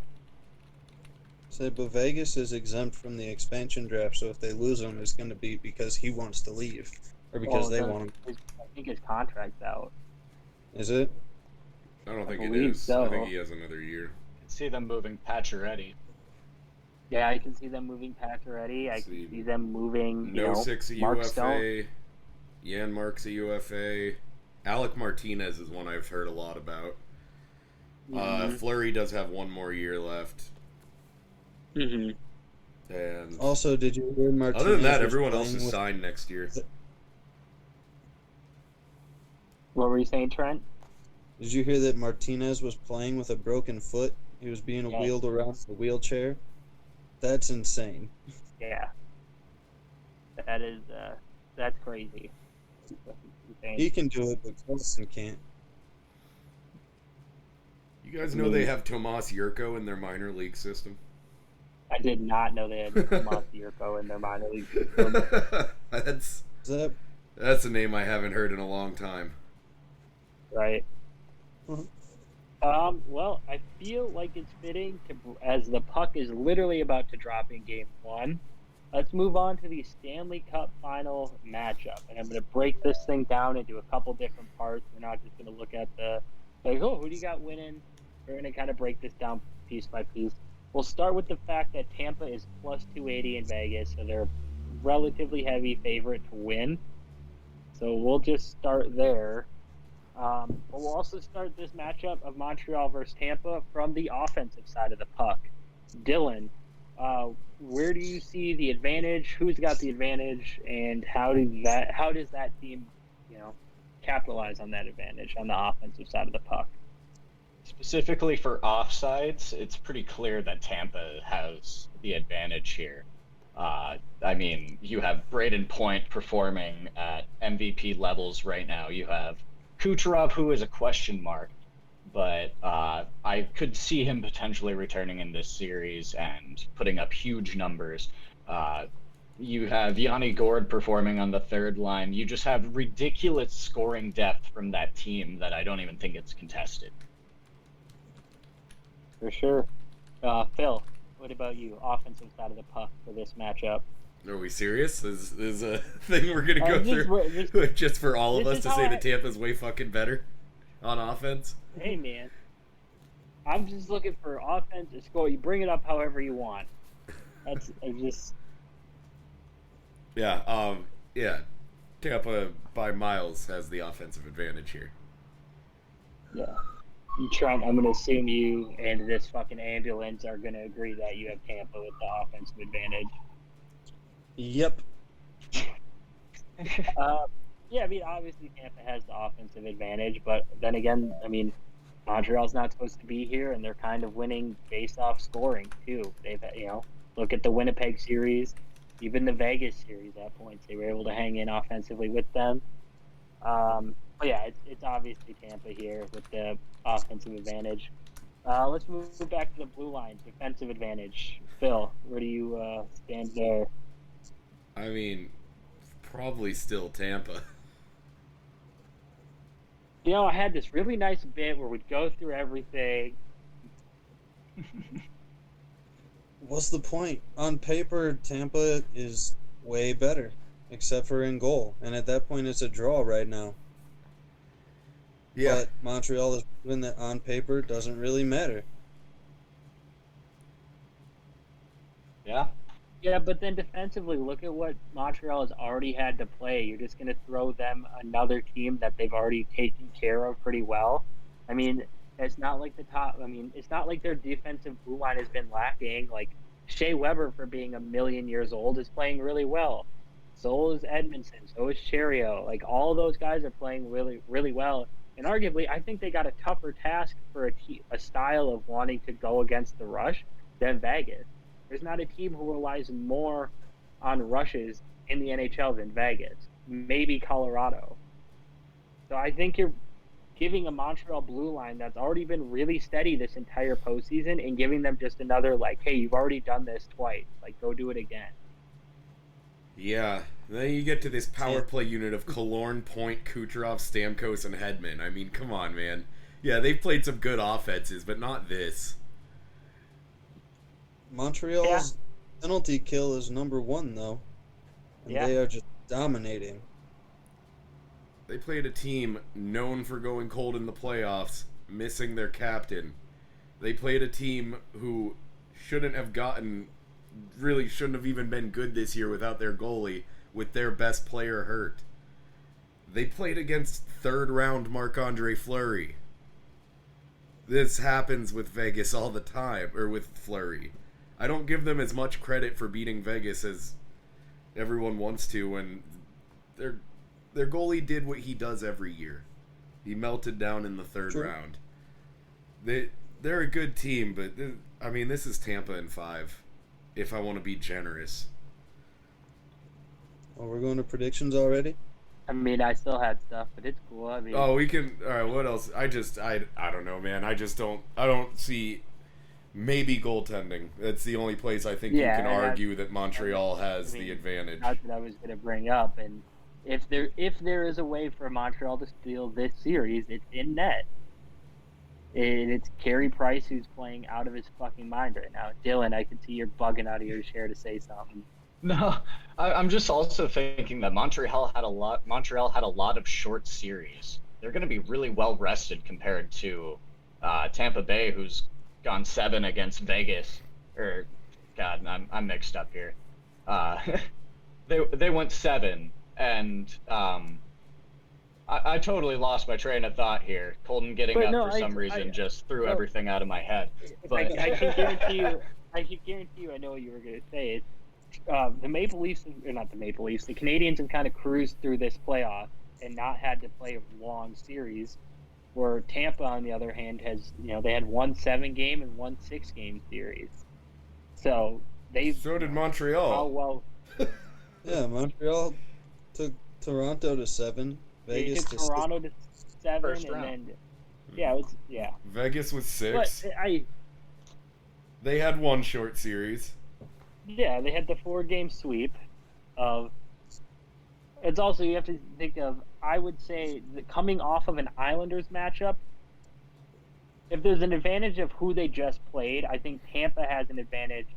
Speaker 3: But Vegas is exempt from the expansion draft, so if they lose him, it's going to be because he wants to leave, or because they want him.
Speaker 4: I think his contract's out.
Speaker 3: Is it?
Speaker 1: I don't think it is.
Speaker 4: So.
Speaker 1: I think he has another year.
Speaker 2: I can see them moving Pacioretty.
Speaker 4: Yeah, I can see them moving Pacioretty. I can see them moving,
Speaker 1: Nosic's a
Speaker 4: Mark
Speaker 1: UFA.
Speaker 4: Stone.
Speaker 1: Jan Mark's a UFA. Alec Martinez is one I've heard a lot about. Fleury does have one more year left.
Speaker 4: Mm-hmm.
Speaker 1: And
Speaker 3: also, did you hear Martinez?
Speaker 1: Other than that, everyone else is signed next year.
Speaker 4: What were you saying, Trent?
Speaker 3: Did you hear that Martinez was playing with a broken foot? He was being wheeled around in a wheelchair. That's insane.
Speaker 4: Yeah. That is, that's crazy.
Speaker 3: He can do it, but Wilson can't.
Speaker 1: You guys know they have Tomas Yurko in their minor league system?
Speaker 4: I did not know they had Tomas Yurko in their minor league system.
Speaker 1: That's a name I haven't heard in a long time.
Speaker 4: Right. Well, I feel like it's fitting as the puck is literally about to drop in Game 1. Let's move on to the Stanley Cup Final matchup. And I'm going to break this thing down into a couple different parts. We're not just going to look at who do you got winning? We're going to kind of break this down piece by piece. We'll start with the fact that Tampa is plus 280 in Vegas, so they're a relatively heavy favorite to win. So we'll just start there. But we'll also start this matchup of Montreal versus Tampa from the offensive side of the puck. Dylan, where do you see the advantage? Who's got the advantage, and how does that team, capitalize on that advantage on the offensive side of the puck?
Speaker 2: Specifically for offsides, it's pretty clear that Tampa has the advantage here. I mean, you have Braden Point performing at MVP levels right now. You have Kucherov, who is a question mark, but I could see him potentially returning in this series and putting up huge numbers. You have Yanni Gord performing on the third line. You just have ridiculous scoring depth from that team that I don't even think it's contested.
Speaker 4: For sure. Phil, what about you? Offensive side of the puck for this matchup.
Speaker 1: Are we serious? Is a thing we're gonna go
Speaker 4: This-
Speaker 1: through just for all of
Speaker 4: this
Speaker 1: us
Speaker 4: is
Speaker 1: to
Speaker 4: how
Speaker 1: say that Tampa's way fucking better on offense?
Speaker 4: Hey, man. I'm just looking for offense to score. You bring it up however you want.
Speaker 1: Yeah. Tampa by miles has the offensive advantage here.
Speaker 4: Yeah. I'm going to assume you and this fucking ambulance are going to agree that you have Tampa with the offensive advantage.
Speaker 3: Yep.
Speaker 4: Yeah, I mean, obviously Tampa has the offensive advantage, but then again, I mean, Montreal's not supposed to be here, and they're kind of winning based off scoring too. They've, look at the Winnipeg series, even the Vegas series at points, they were able to hang in offensively with them. But yeah, it's obviously Tampa here with the offensive advantage. Let's move back to the blue line, defensive advantage. Phil, where do you stand there?
Speaker 1: I mean, probably still Tampa.
Speaker 4: I had this really nice bit where we'd go through everything.
Speaker 3: What's the point? On paper, Tampa is way better, except for in goal. And at that point, it's a draw right now.
Speaker 1: Yeah.
Speaker 3: But Montreal has proven that on paper doesn't really matter.
Speaker 2: Yeah.
Speaker 4: Yeah, but then defensively, look at what Montreal has already had to play. You're just going to throw them another team that they've already taken care of pretty well. I mean, it's not like it's not like their defensive blue line has been lacking. Like, Shea Weber, for being a million years old, is playing really well. So is Edmondson. So is Cherio. Like, all those guys are playing really, really well. And arguably, I think they got a tougher task for a style of wanting to go against the rush than Vegas. There's not a team who relies more on rushes in the NHL than Vegas. Maybe Colorado. So I think you're giving a Montreal blue line that's already been really steady this entire postseason and giving them just another, like, hey, you've already done this twice. Like, go do it again.
Speaker 1: Yeah. Then you get to this power play unit of Killorn, Point, Kucherov, Stamkos, and Hedman. I mean, come on, man. Yeah, they've played some good offenses, but not this.
Speaker 3: Montreal's penalty kill is number 1, though. And they are just dominating.
Speaker 1: They played a team known for going cold in the playoffs, missing their captain. They played a team who shouldn't have even been good this year without their goalie, with their best player hurt. They played against third-round Marc-Andre Fleury. This happens with Vegas all the time, or with Fleury. I don't give them as much credit for beating Vegas as everyone wants to, and their goalie did what he does every year. He melted down in the third round. They're a good team, but this is Tampa in 5, if I want to be generous.
Speaker 3: Oh, we're going to predictions already?
Speaker 4: I mean, I still had stuff, but it's cool. I mean,
Speaker 1: we can. All right, what else? I don't know, man. I don't see. Maybe goaltending. That's the only place I think you can argue that Montreal has the advantage.
Speaker 4: That's what I was going to bring up. And if there is a way for Montreal to steal this series, it's in net. It's Carey Price who's playing out of his fucking mind right now. Dylan, I can see you're bugging out of your chair to say something.
Speaker 2: No, I'm just also thinking that Montreal had a lot of short series. They're going to be really well rested compared to Tampa Bay, who's gone 7 against Vegas. or God, I'm mixed up here. Uh, they went 7, and I totally lost my train of thought here. Colton getting
Speaker 4: But
Speaker 2: up
Speaker 4: no,
Speaker 2: for some reason just threw
Speaker 4: so
Speaker 2: everything out of my head. But
Speaker 4: I can guarantee you. I can guarantee you. I know what you were going to say. The Maple Leafs, or not the Maple Leafs, the Canadians have kind of cruised through this playoff and not had to play a long series. Where Tampa, on the other hand, has they had 1 7-game and 1 6-game series. So
Speaker 1: So did
Speaker 4: how
Speaker 1: Montreal.
Speaker 4: well
Speaker 3: Yeah, Montreal took Toronto to 7,
Speaker 4: they
Speaker 3: Vegas
Speaker 4: took
Speaker 3: to 6.
Speaker 4: Toronto to 7,
Speaker 2: First
Speaker 4: and
Speaker 2: round.
Speaker 4: then it was
Speaker 1: Vegas was
Speaker 4: But
Speaker 1: 6. They had one short series.
Speaker 4: they had the 4-game sweep of. It's also, you have to think of, I would say, coming off of an Islanders matchup, if there's an advantage of who they just played, I think Tampa has an advantage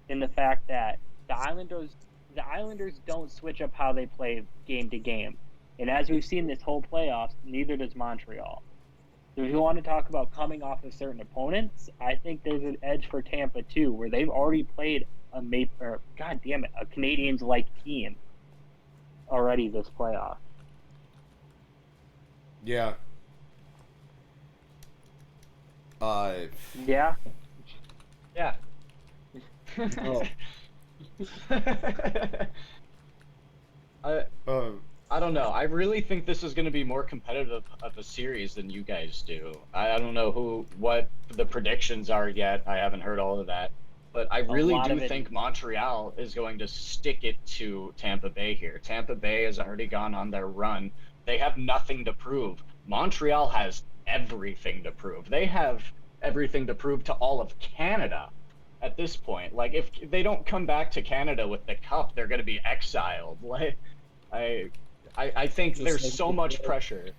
Speaker 4: in the fact that the Islanders don't switch up how they play game to game. And as we've seen this whole playoffs, neither does Montreal. So if you want to talk about coming off of certain opponents, I think there's an edge for Tampa too, where they've already played a Canadians-like team already this playoff.
Speaker 1: Yeah.
Speaker 4: Yeah.
Speaker 2: yeah.
Speaker 3: Oh.
Speaker 2: I don't know. I really think this is going to be more competitive of a series than you guys do. I don't know what the predictions are yet. I haven't heard all of that. But I really do think Montreal is going to stick it to Tampa Bay here. Tampa Bay has already gone on their run. They have nothing to prove. Montreal has everything to prove. They have everything to prove to all of Canada at this point. Like, if they don't come back to Canada with the cup, they're going to be exiled. Like, I think there's so much pressure.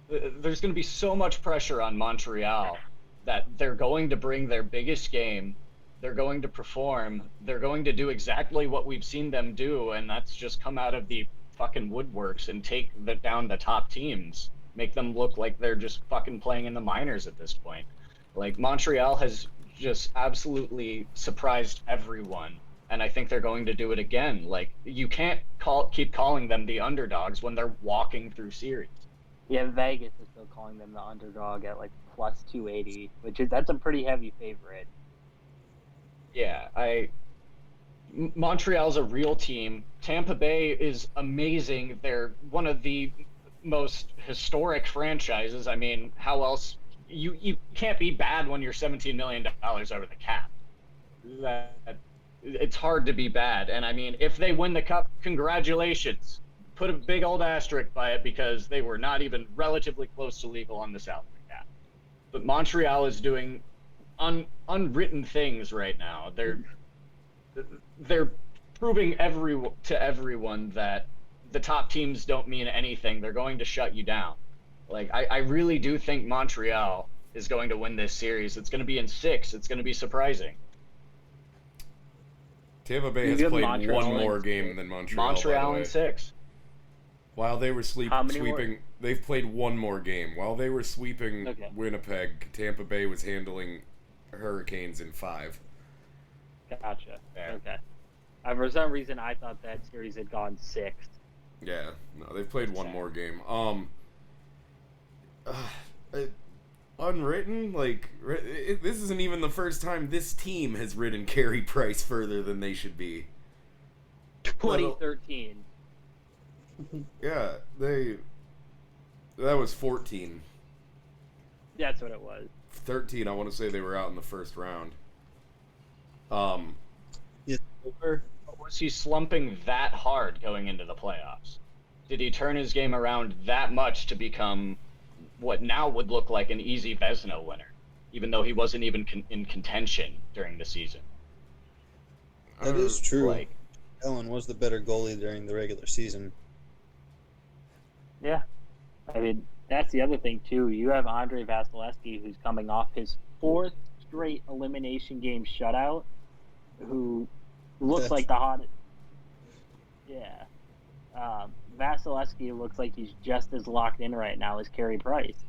Speaker 2: There's going to be so much pressure on Montreal that they're going to bring their biggest game. They're going to perform. They're going to do exactly what we've seen them do, and that's just come out of the fucking woodworks and take down the top teams, make them look like they're just fucking playing in the minors at this point. Like, Montreal has just absolutely surprised everyone, and I think they're going to do it again. Like, you can't keep calling them the underdogs when they're walking through series.
Speaker 4: Yeah, Vegas is still calling them the underdog at like plus 280, that's a pretty heavy favorite.
Speaker 2: Yeah, Montreal's a real team. Tampa Bay is amazing. They're one of the most historic franchises. I mean, how else? You can't be bad when you're $17 million over the cap. It's hard to be bad. And I mean, if they win the cup, congratulations. Put a big old asterisk by it, because they were not even relatively close to legal on the salary cap. But Montreal is doing unwritten things right now. They're proving to everyone that the top teams don't mean anything. They're going to shut you down. Like, I really do think Montreal is going to win this series. It's going to be in 6. It's going to be surprising.
Speaker 1: Tampa Bay has played one more game than Montreal.
Speaker 2: Montreal in 6.
Speaker 1: While they were sweeping, they've played one more game. While they were sweeping Winnipeg, Tampa Bay was handling Hurricanes in 5.
Speaker 4: Gotcha. Okay. For some reason, I thought that series had gone 6.
Speaker 1: Yeah, no, they've played one more game. Unwritten, like, this isn't even the first time this team has ridden Carey Price further than they should be.
Speaker 4: 2013.
Speaker 1: Yeah, that was 14.
Speaker 4: That's what it was.
Speaker 1: 13, I want to say they were out in the first round.
Speaker 2: Was he slumping that hard going into the playoffs? Did he turn his game around that much to become what now would look like an easy Vezina winner, even though he wasn't even in contention during the season?
Speaker 3: That is true.
Speaker 2: Like,
Speaker 3: Allen was the better goalie during the regular season.
Speaker 4: Yeah. I mean, that's the other thing, too. You have Andrei Vasilevsky, who's coming off his 4th straight elimination game shutout, who looks like the hottest. Yeah. Vasilevsky looks like he's just as locked in right now as Carey Price.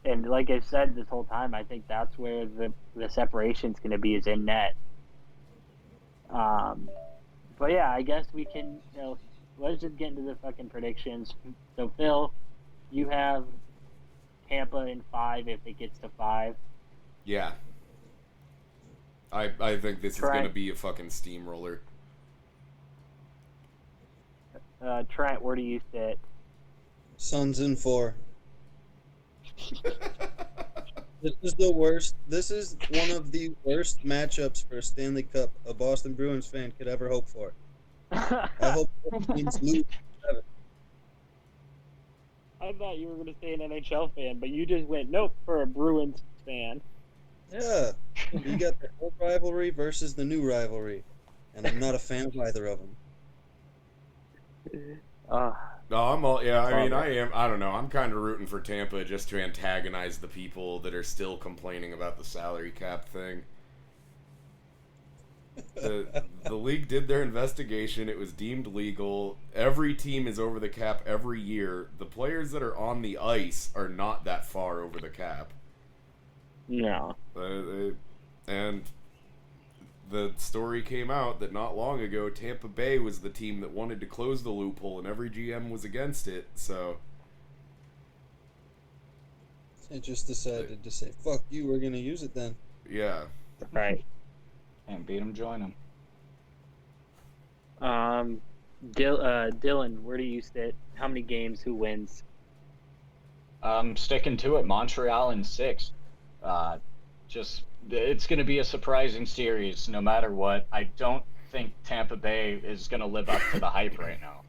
Speaker 4: And like I said this whole time, I think that's where the separation's going to be, is in net. But yeah, I guess we can, let's just get into the fucking predictions. So Phil, you have Tampa in 5 if it gets to 5.
Speaker 1: Yeah. I think this is
Speaker 4: Trent.
Speaker 1: going to be a fucking steamroller.
Speaker 4: Trent, where do you sit?
Speaker 3: Suns in 4. This is the worst. This is one of the worst matchups for a Stanley Cup a Boston Bruins fan could ever hope for. I hope that means lose 7.
Speaker 4: I thought you were going to say an NHL fan, but you just went nope for a Bruins fan.
Speaker 3: Yeah, you got the old rivalry versus the new rivalry, and I'm not a fan of either of them.
Speaker 1: No, I'm all, yeah, I mean,
Speaker 4: Bummer.
Speaker 1: I don't know, I'm kind of rooting for Tampa just to antagonize the people that are still complaining about the salary cap thing. The league did their investigation. It was deemed legal. Every team is over the cap every year. The players that are on the ice are not that far over the cap.
Speaker 4: No.
Speaker 1: And the story came out that not long ago, Tampa Bay was the team that wanted to close the loophole, and every GM was against it. So
Speaker 3: They just decided to say, "Fuck you, we're gonna use it then."
Speaker 1: yeah,
Speaker 4: Right.
Speaker 2: Can't beat them, join them.
Speaker 4: Dylan, where do you sit? How many games? Who wins?
Speaker 2: I'm sticking to it. Montreal in 6. It's going to be a surprising series no matter what. I don't think Tampa Bay is going to live up to the hype right now.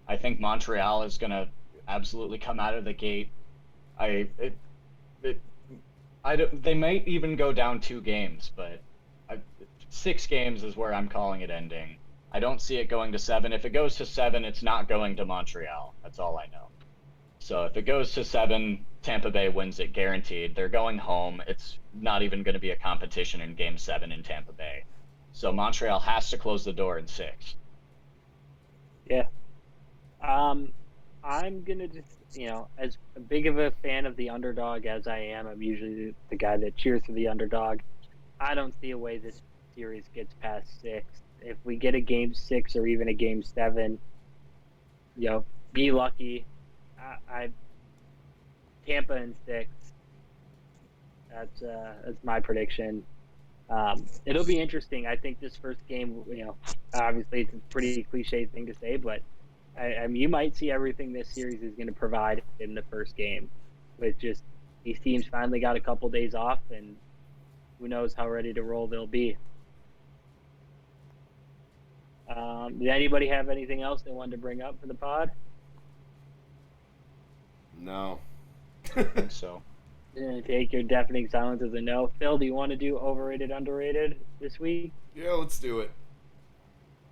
Speaker 2: I think Montreal is going to absolutely come out of the gate. They might even go down 2 games, but 6 games is where I'm calling it ending. I don't see it going to 7. If it goes to 7, it's not going to Montreal. That's all I know. So if it goes to 7, Tampa Bay wins it guaranteed. They're going home. It's not even going to be a competition in Game 7 in Tampa Bay. So Montreal has to close the door in 6.
Speaker 4: Yeah. I'm gonna just, as big of a fan of the underdog as I am, I'm usually the guy that cheers for the underdog. I don't see a way this series gets past 6. If we get a Game 6 or even a Game 7, be lucky. I Tampa in 6. That's my prediction. It'll be interesting. I think this first game, obviously it's a pretty cliche thing to say, but I mean, you might see everything this series is going to provide in the first game. With just these teams finally got a couple days off, and who knows how ready to roll they'll be. Did anybody have anything else they wanted to bring up for the pod?
Speaker 1: no.
Speaker 2: I think so.
Speaker 4: Take your deafening silence as a no. Phil, do you want to do overrated, underrated this week?
Speaker 1: Yeah, let's do it.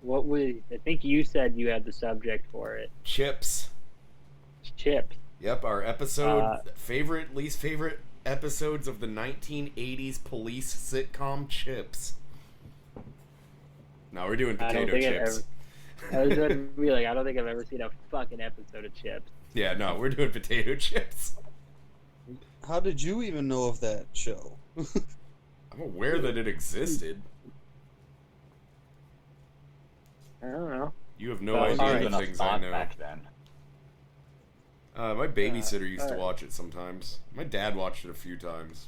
Speaker 4: I think you said you had the subject for it.
Speaker 1: Chips.
Speaker 4: Chips.
Speaker 1: Yep, our episode, least favorite episodes of the 1980s police sitcom Chips. No, we're doing potato chips.
Speaker 4: I was going to be like, I don't think I've ever seen a fucking episode of Chips.
Speaker 1: Yeah, no, we're doing potato chips.
Speaker 3: How did you even know of that show?
Speaker 1: I'm aware that it existed.
Speaker 4: I don't know.
Speaker 1: You have no
Speaker 2: That was
Speaker 1: idea
Speaker 2: even
Speaker 1: the
Speaker 2: a
Speaker 1: things I
Speaker 2: thought
Speaker 1: know.
Speaker 2: back then.
Speaker 1: My babysitter used to
Speaker 4: alright.
Speaker 1: watch it sometimes. My dad watched it a few times.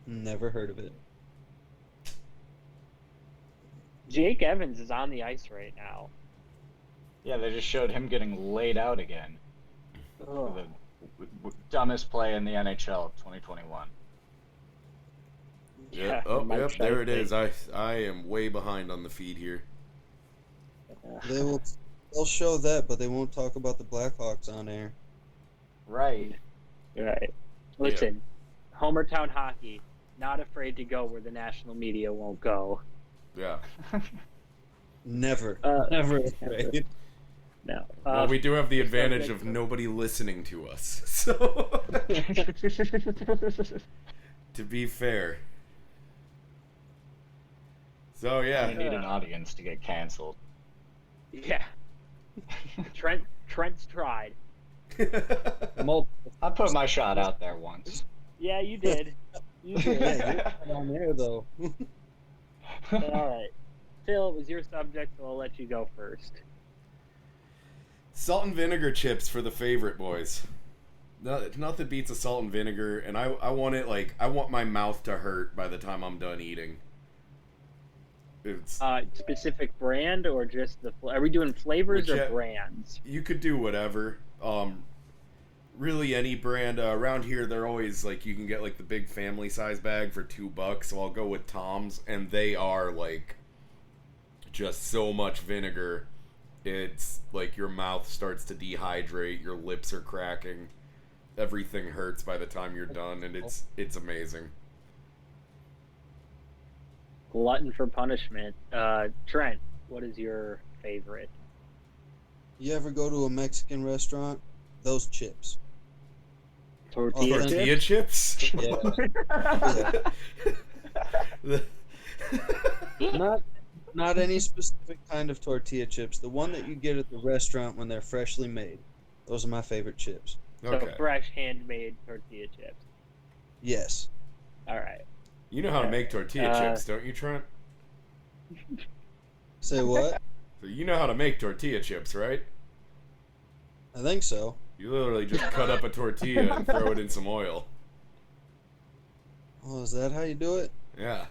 Speaker 3: Never heard of it.
Speaker 4: Jake Evans is on the ice right now.
Speaker 2: Yeah, they just showed him getting laid out again.
Speaker 4: Ugh.
Speaker 2: The dumbest play in the NHL 2021.
Speaker 4: Yeah,
Speaker 1: Oh,
Speaker 4: Mike
Speaker 1: yep, there it
Speaker 4: Scheifele.
Speaker 1: is. I am way behind on the feed here.
Speaker 3: They'll show that, but they won't talk about the Blackhawks on air.
Speaker 2: Right.
Speaker 4: Right. Listen, Homertown hockey, not afraid to go where the national media won't go.
Speaker 1: Yeah.
Speaker 3: Never.
Speaker 4: Never.
Speaker 3: Right?
Speaker 4: No.
Speaker 1: Well, we do have the advantage of nobody listening to us. So, to be fair. So,
Speaker 2: You
Speaker 1: yeah.
Speaker 2: need an audience to get canceled.
Speaker 4: Yeah. Trent's tried.
Speaker 3: Multiple.
Speaker 2: I put my shot out there once.
Speaker 4: Yeah, you did. You did.
Speaker 3: Yeah, you're on there though.
Speaker 4: All right. Phil, it was your subject, so I'll let you go first.
Speaker 1: Salt and vinegar chips for the favorite, boys. Nothing beats a salt and vinegar, and I want it like I want my mouth to hurt by the time I'm done eating. It's
Speaker 4: Specific brand or just are we doing flavors or
Speaker 1: Which-
Speaker 4: brands?
Speaker 1: you could do whatever. Really any brand around here. They're always like you can get like the big family size bag for $2, so I'll go with Tom's, and they are like just so much vinegar. It's like your mouth starts to dehydrate, your lips are cracking, everything hurts by the time you're done, and it's amazing.
Speaker 4: Glutton for punishment. Trent, what is your favorite?
Speaker 3: You ever go to a Mexican restaurant? Those chips.
Speaker 4: Tortilla
Speaker 1: Tortilla chips?
Speaker 3: Yeah. Not any specific kind of tortilla chips. The one that you get at the restaurant when they're freshly made. Those are my favorite chips.
Speaker 1: Okay.
Speaker 4: So fresh, handmade tortilla chips.
Speaker 3: Yes.
Speaker 4: All right.
Speaker 1: You know how to make tortilla chips, don't you, Trent?
Speaker 3: Say what?
Speaker 1: So you know how to make tortilla chips, right?
Speaker 3: I think so.
Speaker 1: You literally just cut up a tortilla and throw it in some oil.
Speaker 3: Oh, is that how you do it?
Speaker 1: Yeah.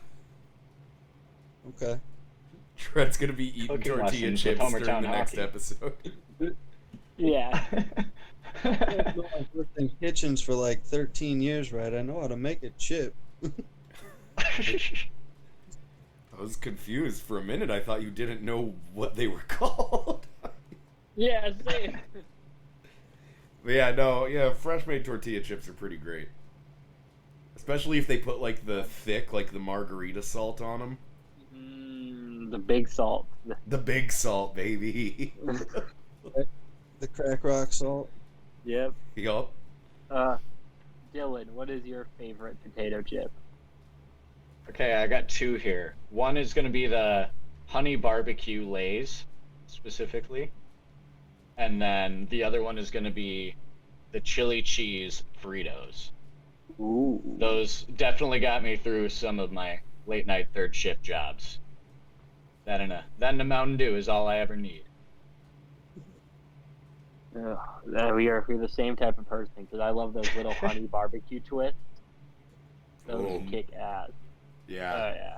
Speaker 3: Okay.
Speaker 1: Trent's gonna be eating
Speaker 2: Cooking
Speaker 1: tortilla
Speaker 2: lessons
Speaker 1: chips
Speaker 2: with
Speaker 1: during
Speaker 2: Homertown
Speaker 1: the next
Speaker 2: hockey.
Speaker 1: episode.
Speaker 4: Yeah.
Speaker 3: I've worked in kitchens for like 13 years, right? I know how to make a chip.
Speaker 1: I was confused for a minute. I thought you didn't know what they were called.
Speaker 4: Yeah, same.
Speaker 1: But yeah, no, yeah, fresh made tortilla chips are pretty great. Especially if they put like the thick, like the margarita salt on them.
Speaker 4: The big salt.
Speaker 1: The big salt, baby.
Speaker 3: The crack rock salt.
Speaker 4: Yep.
Speaker 1: Yup.
Speaker 4: Dylan, what is your favorite potato chip?
Speaker 2: Okay, I got two here. One is going to be the honey barbecue Lay's, specifically. And then the other one is going to be the chili cheese Fritos.
Speaker 4: Ooh.
Speaker 2: Those definitely got me through some of my late night third shift jobs. That and a Mountain Dew is all I ever need.
Speaker 4: We're the same type of person because I love those little honey barbecue twists. Those
Speaker 1: Ooh.
Speaker 4: kick ass.
Speaker 1: Yeah.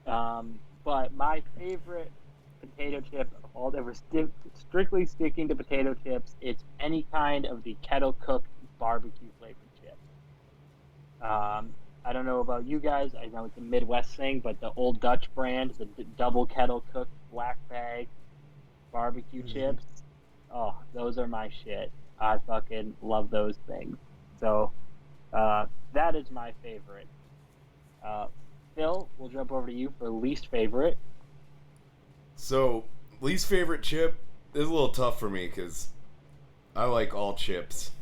Speaker 4: Yeah. But my favorite potato chip of all that we're strictly sticking to potato chips. It's any kind of the kettle cooked barbecue flavored chip. I don't know about you guys. I know it's a Midwest thing, but the Old Dutch brand, the double kettle cooked black bag barbecue chips. Oh, those are my shit. I fucking love those things. So that is my favorite. Phil, we'll jump over to you for least favorite.
Speaker 1: So, least favorite chip is a little tough for me because I like all chips,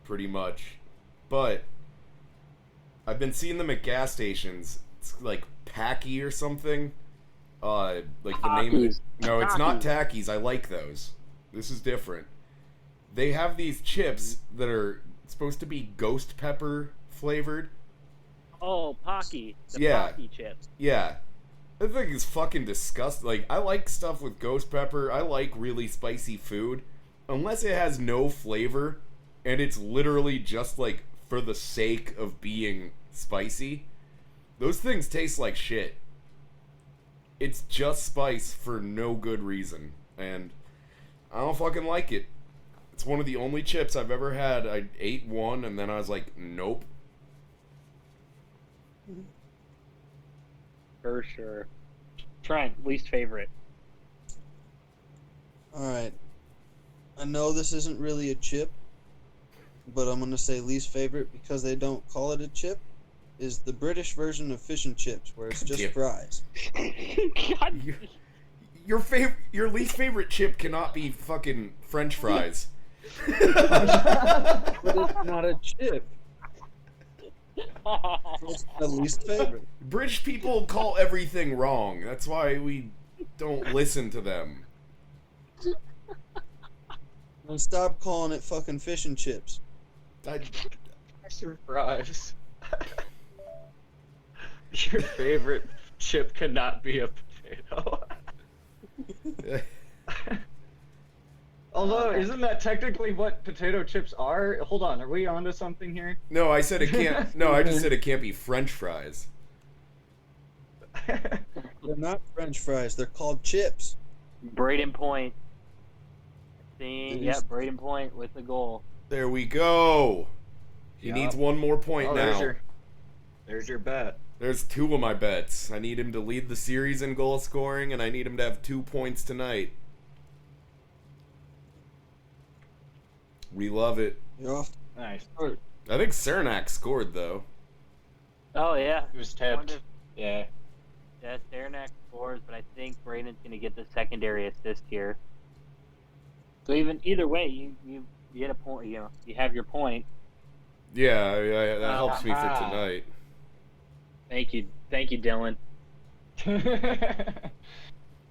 Speaker 1: pretty much. But I've been seeing them at gas stations. It's like Packy or something. Like the name of it. No, it's not Tackies. I like those. This is different. They have these chips that are supposed to be ghost pepper flavored.
Speaker 4: Oh, Pocky. The
Speaker 1: Yeah.
Speaker 4: Pocky chips.
Speaker 1: Yeah. That thing is fucking disgusting. Like, I like stuff with ghost pepper. I like really spicy food. Unless it has no flavor, and it's literally just, like, for the sake of being spicy. Those things taste like shit. It's just spice for no good reason. And I don't fucking like it. It's one of the only chips I've ever had. I ate one, and then I was like, nope.
Speaker 4: For sure. Trent, least favorite.
Speaker 3: Alright. I know this isn't really a chip, but I'm going to say least favorite because they don't call it a chip, is the British version of fish and chips, where it's just
Speaker 1: Yeah.
Speaker 3: fries.
Speaker 4: God.
Speaker 1: Your least favorite chip cannot be fucking French fries.
Speaker 3: But it's not a chip. It's the least favorite.
Speaker 1: British people call everything wrong. That's why we don't listen to them.
Speaker 3: And stop calling it fucking fish and chips.
Speaker 2: Surprise. Your favorite chip cannot be a potato. Although, isn't that technically what potato chips are? Hold on, are we onto something here?
Speaker 1: No, I said it can't. No, I just said it can't be French fries.
Speaker 3: They're not French fries. They're called chips.
Speaker 4: Braden Point. See,
Speaker 3: Did you
Speaker 4: yep,
Speaker 3: s-
Speaker 4: Braden Point with the goal.
Speaker 1: There we go. He
Speaker 2: Yup.
Speaker 1: needs one more point
Speaker 2: Oh,
Speaker 1: now.
Speaker 2: there's your bet.
Speaker 1: There's 2 of my bets. I need him to lead the series in goal scoring, and I need him to have 2 points tonight. We love it.
Speaker 3: You're off.
Speaker 2: Nice.
Speaker 1: I think Cernak scored, though.
Speaker 4: Oh yeah.
Speaker 2: It was
Speaker 4: Wonder
Speaker 2: tipped.
Speaker 4: if-
Speaker 2: Yeah.
Speaker 4: Yeah, Saranac scores, but I think Braden's gonna get the secondary assist here. So either way, you get a point. You know, you have your point.
Speaker 1: Yeah, that helps me for
Speaker 2: Ah.
Speaker 1: tonight.
Speaker 4: Thank you, Dylan.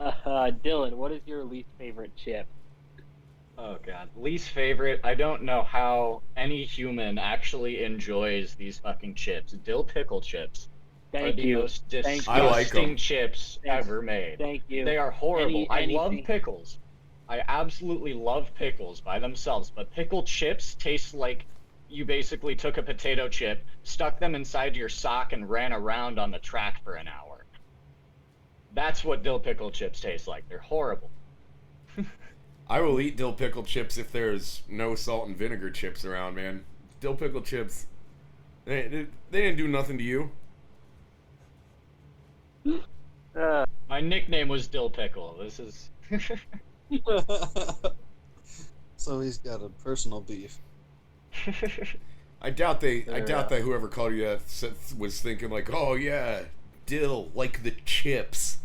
Speaker 4: Dylan, what is your least favorite chip?
Speaker 2: Oh god. Least favorite. I don't know how any human actually enjoys these fucking chips. Dill pickle chips are
Speaker 4: Thank
Speaker 2: the
Speaker 4: you.
Speaker 2: most
Speaker 4: Thank
Speaker 1: you. I like
Speaker 2: disgusting
Speaker 1: 'em.
Speaker 2: chips
Speaker 4: Thanks.
Speaker 2: ever made.
Speaker 4: Thank you.
Speaker 2: They are horrible. I love
Speaker 4: anything-
Speaker 2: pickles. I absolutely love pickles by themselves, but pickle chips taste like you basically took a potato chip, stuck them inside your sock, and ran around on the track for an hour. That's what dill pickle chips taste like. They're horrible.
Speaker 1: I will eat dill pickle chips if there's no salt and vinegar chips around, man. Dill pickle chips, they didn't do nothing to you.
Speaker 2: My nickname was Dill Pickle. This is.
Speaker 3: So he's got a personal beef.
Speaker 1: I doubt that whoever called you that was thinking like, oh yeah, dill, like the chips.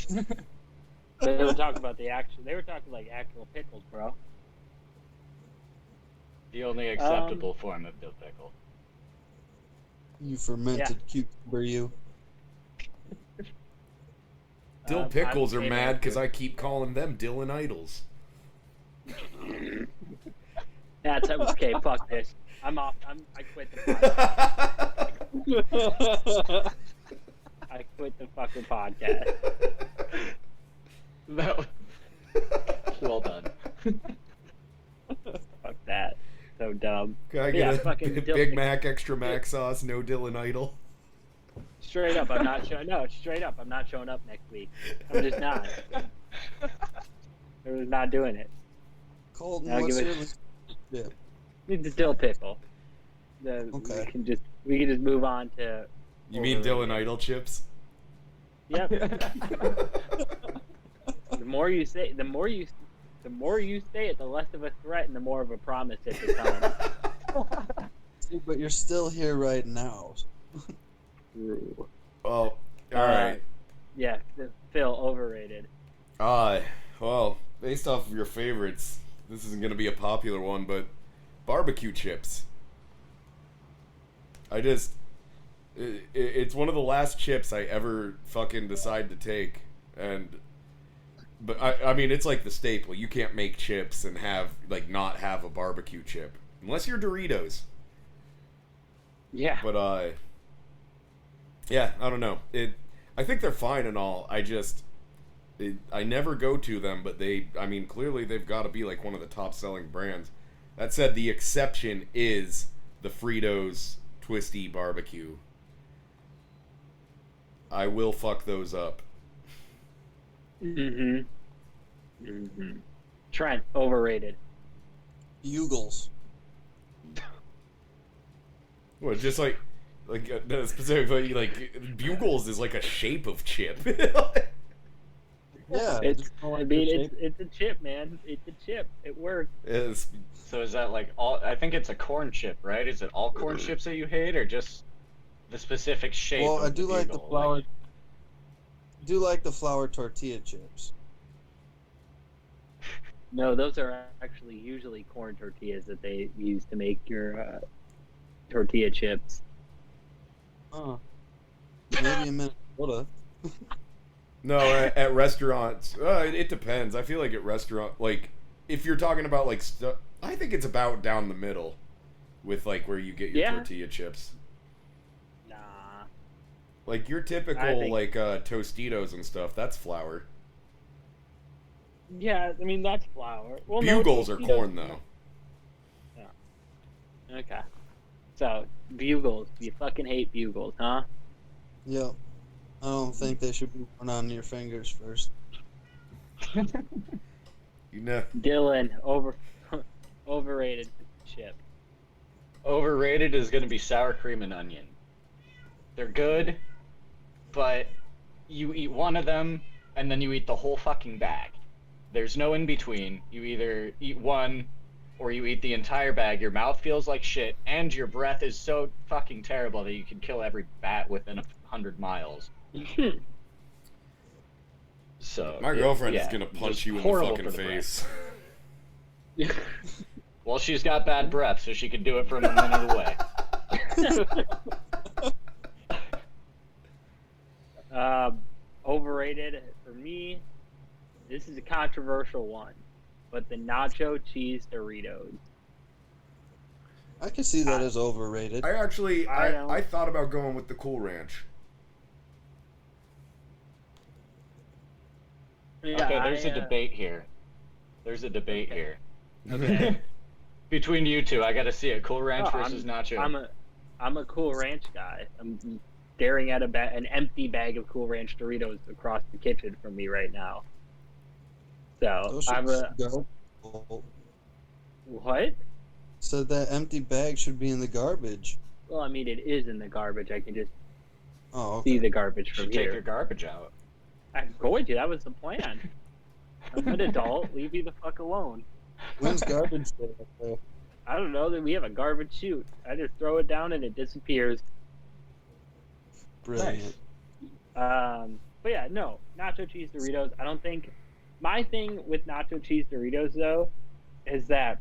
Speaker 4: They were talking about the actual. They were talking like actual pickles, bro.
Speaker 2: The only acceptable form of dill pickle.
Speaker 3: You fermented cucumber, you.
Speaker 1: Dill pickles are
Speaker 4: I'm
Speaker 1: mad because
Speaker 4: favorite.
Speaker 1: I keep calling them Dylan Idols.
Speaker 4: That's okay. Fuck this. I'm off. I quit the podcast. I quit the fucking podcast.
Speaker 2: That was... Well done.
Speaker 4: Fuck that. So dumb.
Speaker 1: Can I
Speaker 4: Yeah,
Speaker 1: get
Speaker 4: fucking
Speaker 1: a
Speaker 4: Dill
Speaker 1: Big
Speaker 4: Pickle.
Speaker 1: Mac, extra mac sauce, no Dylan Idol?
Speaker 4: Straight up, I'm not showing. No, straight up, I'm not showing up next week. I'm just not. I'm just not doing it.
Speaker 3: Colton,
Speaker 4: I'll
Speaker 3: what's
Speaker 4: give
Speaker 3: your
Speaker 4: it-
Speaker 3: least? Yeah.
Speaker 4: It's a dill pickle.
Speaker 3: Okay.
Speaker 4: We can just move on to.
Speaker 1: You mean
Speaker 4: overrated.
Speaker 1: Dylan Idol chips?
Speaker 4: Yep. The more you say it, the less of a threat and the more of a promise it becomes.
Speaker 3: See, but you're still here right now.
Speaker 1: Well, all right.
Speaker 4: Yeah, Phil, overrated.
Speaker 1: Well, based off of your favorites, this isn't going to be a popular one, but barbecue chips. It's one of the last chips I ever fucking decide to take, but I mean, it's like the staple. You can't make chips and not have a barbecue chip unless you're Doritos.
Speaker 4: Yeah.
Speaker 1: But yeah, I don't know. I think they're fine and all. I never go to them, but clearly they've got to be like one of the top selling brands. That said, the exception is the Fritos Twisty Barbecue. I will fuck those up.
Speaker 4: Mm-hmm. Trent, overrated.
Speaker 3: Bugles.
Speaker 1: What, just specifically, like, Bugles is like a shape of chip.
Speaker 3: Yeah.
Speaker 4: It's
Speaker 3: just don't like the shape.
Speaker 4: it's a chip, man. It's a chip. It works.
Speaker 1: It's-
Speaker 2: So is that like all? I think it's a corn chip, right? Is it all corn chips that you hate, or just the specific shape?
Speaker 3: Well,
Speaker 2: of
Speaker 3: I do like the
Speaker 2: Bugle?
Speaker 3: flour. Do like the flour tortilla chips.
Speaker 4: No, those are actually usually corn tortillas that they use to make your tortilla chips.
Speaker 3: Oh. Maybe in Minnesota.
Speaker 1: no, at restaurants, it depends. I feel like at restaurant, like if you're talking about like I think it's about down the middle with like where you get your tortilla chips.
Speaker 4: Nah.
Speaker 1: Like your typical like Tostitos and stuff, that's flour.
Speaker 4: Yeah, I mean that's flour. Well,
Speaker 1: Bugles
Speaker 4: no,
Speaker 1: are corn though.
Speaker 4: Yeah. Okay. So Bugles, you fucking hate Bugles, huh?
Speaker 3: Yep. I don't think they should be worn on your fingers first.
Speaker 1: You know.
Speaker 4: Dylan, overrated chip.
Speaker 2: Overrated is going to be sour cream and onion. They're good, but you eat one of them and then you eat the whole fucking bag. There's no in between. You either eat one or you eat the entire bag. Your mouth feels like shit and your breath is so fucking terrible that you can kill every bat within 100 miles. So
Speaker 1: my girlfriend is gonna punch you in the fucking
Speaker 2: the
Speaker 1: face.
Speaker 2: Well, she's got bad breath, so she can do it from a minute away.
Speaker 4: Overrated for me. This is a controversial one, but the nacho cheese Doritos.
Speaker 3: I can see that as overrated.
Speaker 1: I actually, I thought about going with the Cool Ranch.
Speaker 4: Yeah,
Speaker 2: okay, there's a debate here. There's a debate here.
Speaker 4: Okay.
Speaker 2: Between you two, I gotta see it. Cool Ranch versus Nacho.
Speaker 4: I'm a Cool Ranch guy. I'm staring at an empty bag of Cool Ranch Doritos across the kitchen from me right now. So what?
Speaker 3: So that empty bag should be in the garbage.
Speaker 4: Well, I mean, it is in the garbage. I can just
Speaker 3: okay.
Speaker 4: see the garbage from here.
Speaker 2: Take your garbage out.
Speaker 4: I'm going to. That was the plan. I'm an adult. Leave me the fuck alone.
Speaker 3: When's garbage day up there?
Speaker 4: I don't know. That we have a garbage chute. I just throw it down and it disappears.
Speaker 3: Brilliant.
Speaker 4: Nice. But yeah, no. Nacho cheese Doritos. I don't think. My thing with nacho cheese Doritos, though, is that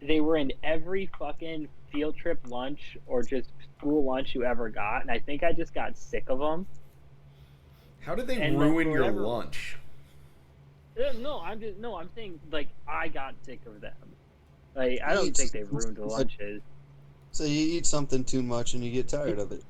Speaker 4: they were in every fucking field trip lunch or just school lunch you ever got, and I think I just got sick of them.
Speaker 1: How did they ruin your lunch?
Speaker 4: No, I'm saying, like, I got sick of them. Like, I don't think they've ruined the lunches.
Speaker 3: So you eat something too much and you get tired of it.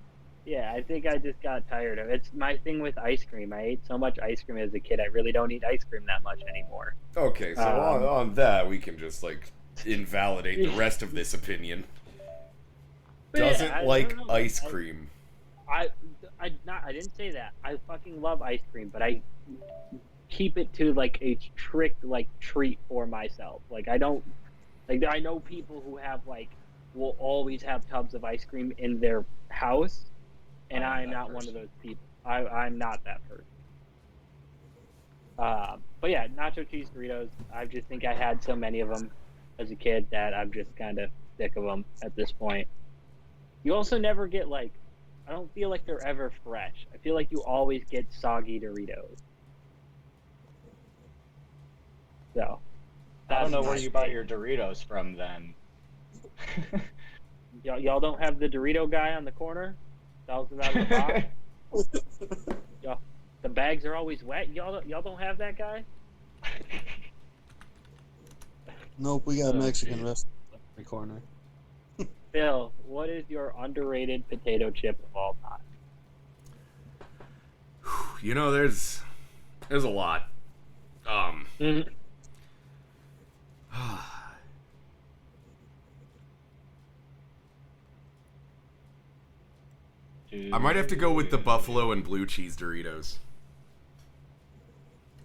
Speaker 4: Yeah, I think I just got tired of it. It's my thing with ice cream. I ate so much ice cream as a kid, I really don't eat ice cream that much anymore.
Speaker 1: Okay, so on that, we can just, like, invalidate the rest of this opinion. Doesn't like ice cream.
Speaker 4: I didn't say that. I fucking love ice cream, but I keep it to like a strict like treat for myself. Like I don't like I know people who have like will always have tubs of ice cream in their house, and I'm not one of those people. I'm not that person. But yeah, nacho cheese Doritos. I just think I had so many of them as a kid that I'm just kind of sick of them at this point. You also never get like. I don't feel like they're ever fresh. I feel like you always get soggy Doritos. So.
Speaker 2: I don't know where you buy your Doritos from then.
Speaker 4: Y'all don't have the Dorito guy on the corner? Sells them out of the box? Y'all, the bags are always wet. Y'all don't have that guy?
Speaker 3: Nope, we got Mexican restaurant in every corner.
Speaker 4: Phil, what is your underrated potato chip of all time?
Speaker 1: You know, there's a lot.
Speaker 4: Mm-hmm.
Speaker 1: I might have to go with the buffalo and blue cheese Doritos.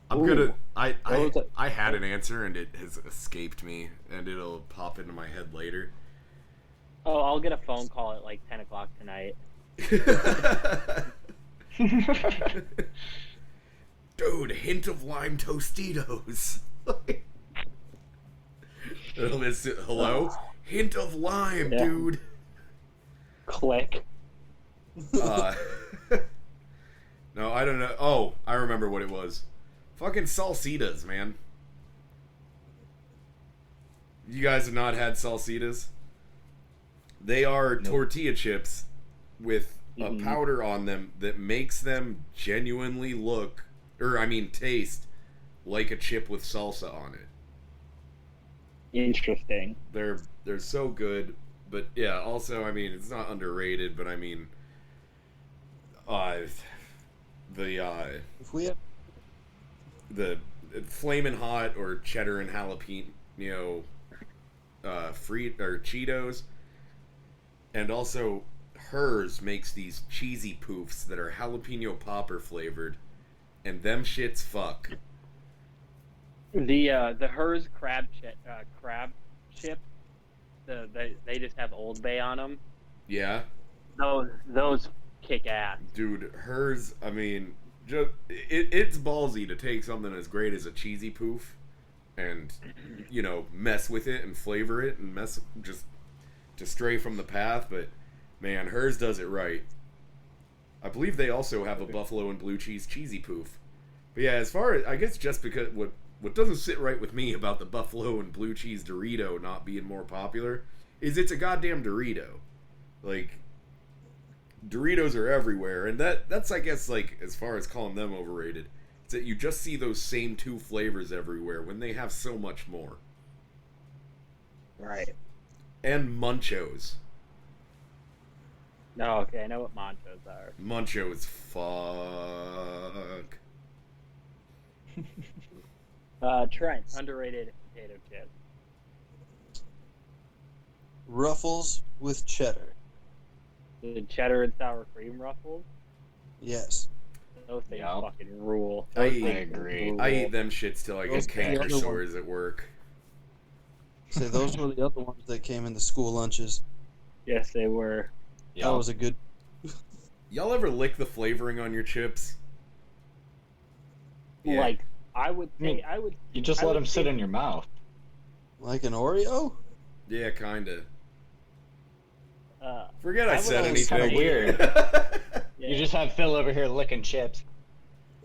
Speaker 1: I had an answer and it has escaped me, and it'll pop into my head later.
Speaker 4: Oh, I'll get a phone call at like 10 o'clock tonight.
Speaker 1: Dude, hint of lime Tostitos. Hello? Hint of lime, dude.
Speaker 4: Click.
Speaker 1: No, I don't know. Oh, I remember what it was. Fucking salsitas, man. You guys have not had salsitas? They are tortilla chips with a powder on them that makes them genuinely taste like a chip with salsa on it.
Speaker 4: interesting.
Speaker 1: They're so good, but yeah. Also, I mean, it's not underrated, but I mean, uh, the
Speaker 3: If we have,
Speaker 1: the flamin' hot or cheddar and jalapeno, free or Cheetos, and also hers makes these cheesy poofs that are jalapeno popper flavored, and them shits fuck.
Speaker 4: The hers crab chip. They just have Old Bay on them.
Speaker 1: Yeah,
Speaker 4: Those kick ass.
Speaker 1: dude, hers. I mean, it's ballsy to take something as great as a cheesy poof, and mess with it and flavor it and mess just to stray from the path. But man, hers does it right. I believe they also have a buffalo and blue cheese cheesy poof. But yeah, as far as I guess, just because what doesn't sit right with me about the buffalo and blue cheese Dorito not being more popular is it's a goddamn Dorito. Like, Doritos are everywhere, and that's I guess, like, as far as calling them overrated, it's that you just see those same two flavors everywhere when they have so much more.
Speaker 4: Right.
Speaker 1: And Munchos.
Speaker 4: No, okay, I know what Monchos are.
Speaker 1: Munchos, fuck.
Speaker 4: Trent, underrated potato chip.
Speaker 3: Ruffles with cheddar.
Speaker 4: The cheddar and sour cream Ruffles.
Speaker 3: Yes.
Speaker 4: Those things
Speaker 2: Yeah.
Speaker 4: fucking rule.
Speaker 1: I
Speaker 2: agree.
Speaker 1: I eat them shits till I
Speaker 3: Those
Speaker 1: get
Speaker 3: are the
Speaker 1: canker
Speaker 3: other
Speaker 1: sores at work.
Speaker 3: So those were the other ones that came in the school lunches.
Speaker 4: Yes, they were.
Speaker 3: That was a good.
Speaker 1: Y'all ever lick the flavoring on your chips? Yeah.
Speaker 4: Like, I would say,
Speaker 2: You just
Speaker 4: I
Speaker 2: let
Speaker 4: would
Speaker 2: them sit
Speaker 4: say-
Speaker 2: in your mouth.
Speaker 3: Like an Oreo?
Speaker 1: Yeah, kinda.
Speaker 4: I
Speaker 1: Forget I
Speaker 4: would
Speaker 1: said
Speaker 4: always
Speaker 1: anything.
Speaker 2: kinda weird.
Speaker 4: Yeah.
Speaker 2: You just have Phil over here licking chips.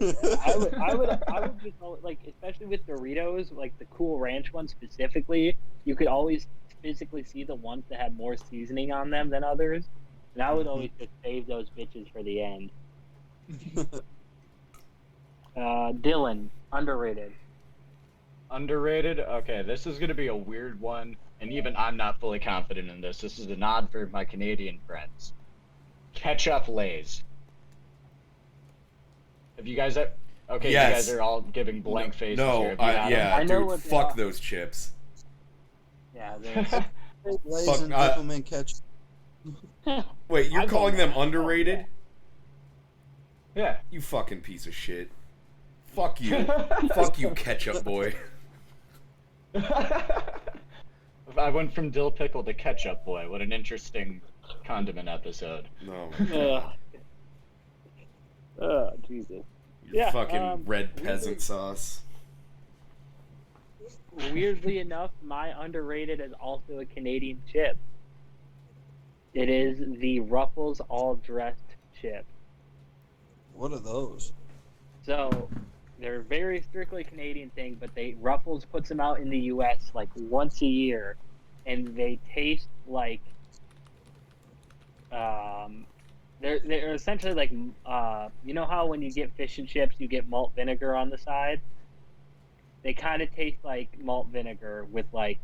Speaker 4: I would just like, especially with Doritos, like the Cool Ranch ones specifically, you could always physically see the ones that had more seasoning on them than others, and I would always just save those bitches for the end. Dylan, underrated.
Speaker 2: Underrated? Okay, this is gonna be a weird one, and even I'm not fully confident in this. This is a nod for my Canadian friends. Ketchup Lays. Have you guys? Okay,
Speaker 1: Yes.
Speaker 2: you guys are all giving blank faces here.
Speaker 1: No,
Speaker 2: Have you had
Speaker 1: yeah,
Speaker 4: I know
Speaker 1: dude,
Speaker 4: what they
Speaker 1: fuck
Speaker 4: are.
Speaker 1: those chips.
Speaker 4: Yeah,
Speaker 2: them?
Speaker 3: Lays
Speaker 1: Fuck,
Speaker 3: and dip 'em in ketchup.
Speaker 1: Wait, you're
Speaker 4: I
Speaker 1: calling
Speaker 4: don't
Speaker 1: them
Speaker 4: know.
Speaker 1: underrated?
Speaker 2: Yeah.
Speaker 1: You fucking piece of shit. Fuck you. Fuck you, ketchup boy.
Speaker 2: I went from dill pickle to ketchup boy. What an interesting condiment episode.
Speaker 1: No.
Speaker 4: Jesus.
Speaker 1: You
Speaker 4: Yeah,
Speaker 1: fucking red peasant sauce.
Speaker 4: Weirdly enough, my underrated is also a Canadian chip. It is the Ruffles all dressed chip.
Speaker 3: What are those?
Speaker 4: So they're a very strictly Canadian thing, but Ruffles puts them out in the U.S. like once a year, and they taste like they're essentially like you know how when you get fish and chips you get malt vinegar on the side. They kind of taste like malt vinegar with like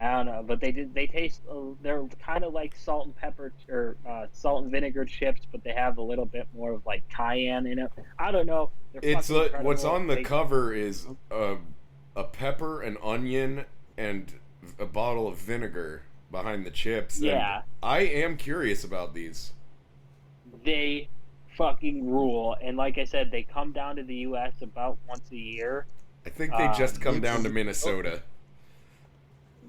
Speaker 4: I don't know, but they taste they're kind of like salt and pepper or salt and vinegar chips, but they have a little bit more of like cayenne in it. I don't know. They're
Speaker 1: It's
Speaker 4: fucking incredible.
Speaker 1: what's on the
Speaker 4: They-
Speaker 1: cover is a pepper, an onion, and a bottle of vinegar behind the chips. and
Speaker 4: Yeah.
Speaker 1: I am curious about these.
Speaker 4: They fucking rule, and like I said, they come down to the U.S. about once a year.
Speaker 1: I think they just come down to Minnesota,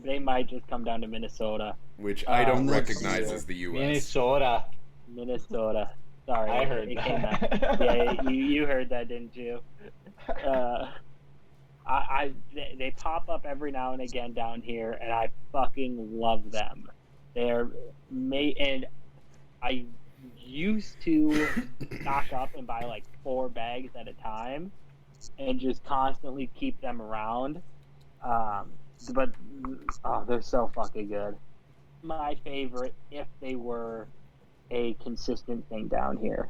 Speaker 4: They might just come down to Minnesota.
Speaker 1: which I don't
Speaker 3: Next
Speaker 1: recognize
Speaker 3: year.
Speaker 1: as the U.S.
Speaker 2: Minnesota.
Speaker 4: Minnesota. Sorry,
Speaker 2: I heard
Speaker 4: it
Speaker 2: that.
Speaker 4: came out. Yeah, you heard that, didn't you? They pop up every now and again down here, and I fucking love them. They're made, and I used to stock up and buy like 4 bags at a time, and just constantly keep them around. But they're so fucking good. My favorite, if they were a consistent thing down here.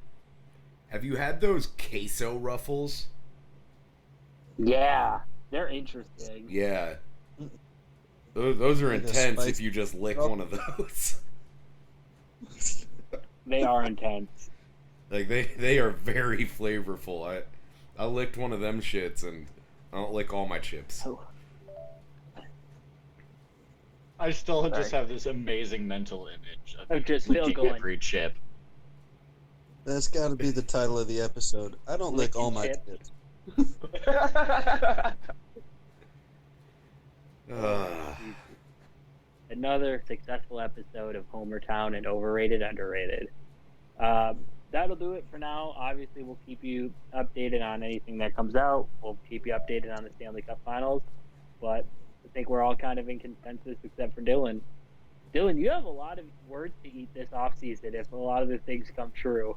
Speaker 1: Have you had those queso ruffles?
Speaker 4: Yeah, they're interesting.
Speaker 1: Yeah, Those are
Speaker 3: Like a
Speaker 1: intense if
Speaker 3: spicy
Speaker 1: you just lick
Speaker 3: roll.
Speaker 1: one of those.
Speaker 4: They are intense.
Speaker 1: Like they are very flavorful. I licked one of them shits and I don't lick all my chips.
Speaker 2: I still just
Speaker 4: Sorry.
Speaker 2: have this amazing mental image of
Speaker 4: Of just Phil
Speaker 2: licking
Speaker 4: going,
Speaker 2: every chip.
Speaker 3: That's got to be the title of the episode. I don't lick all my
Speaker 4: Licking
Speaker 3: chips.
Speaker 1: Ah.
Speaker 4: another successful episode of Homertown and Overrated, Underrated. That'll do it for now. Obviously, we'll keep you updated on anything that comes out. We'll keep you updated on the Stanley Cup Finals. But I think we're all kind of in consensus except for Dylan. Dylan, you have a lot of words to eat this offseason if a lot of the things come true.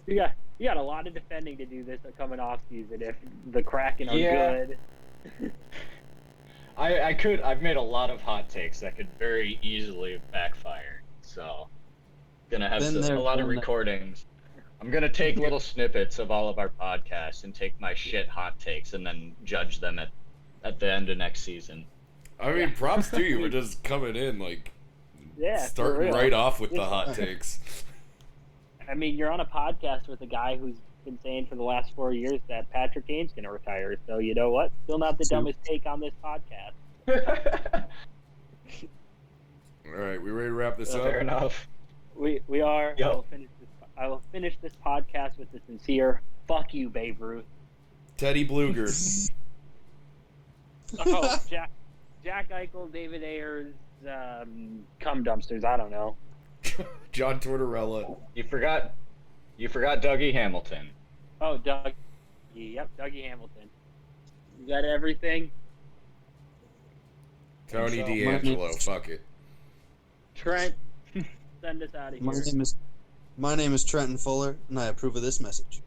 Speaker 4: You got a lot of defending to do this coming off season if the Kraken are good.
Speaker 2: I've made a lot of hot takes that could very easily backfire. So, gonna have a lot of recordings. I'm gonna take little snippets of all of our podcasts and take my shit hot takes and then judge them at the end of next season.
Speaker 1: I mean, props to you for just coming in like
Speaker 4: Yeah,
Speaker 1: starting right off with the hot takes.
Speaker 4: I mean, you're on a podcast with a guy who's been saying for the last 4 years that Patrick Kane's going to retire. So you know what? Still not the dumbest take on this podcast.
Speaker 1: All right, we ready to wrap this up?
Speaker 2: Fair enough.
Speaker 4: We are.
Speaker 2: Yep.
Speaker 4: I will finish this podcast with the sincere "fuck you, Babe Ruth."
Speaker 1: Teddy Bluger.
Speaker 4: Oh, Jack Eichel, David Ayers, cum dumpsters. I don't know.
Speaker 1: John Tortorella.
Speaker 2: You forgot Dougie Hamilton.
Speaker 4: Oh, Doug. Yep, Dougie Hamilton. You got everything?
Speaker 1: Tony
Speaker 2: So,
Speaker 1: D'Angelo. Fuck it.
Speaker 4: Trent, send us out of here.
Speaker 3: My name is Trenton Fuller, and I approve of this message.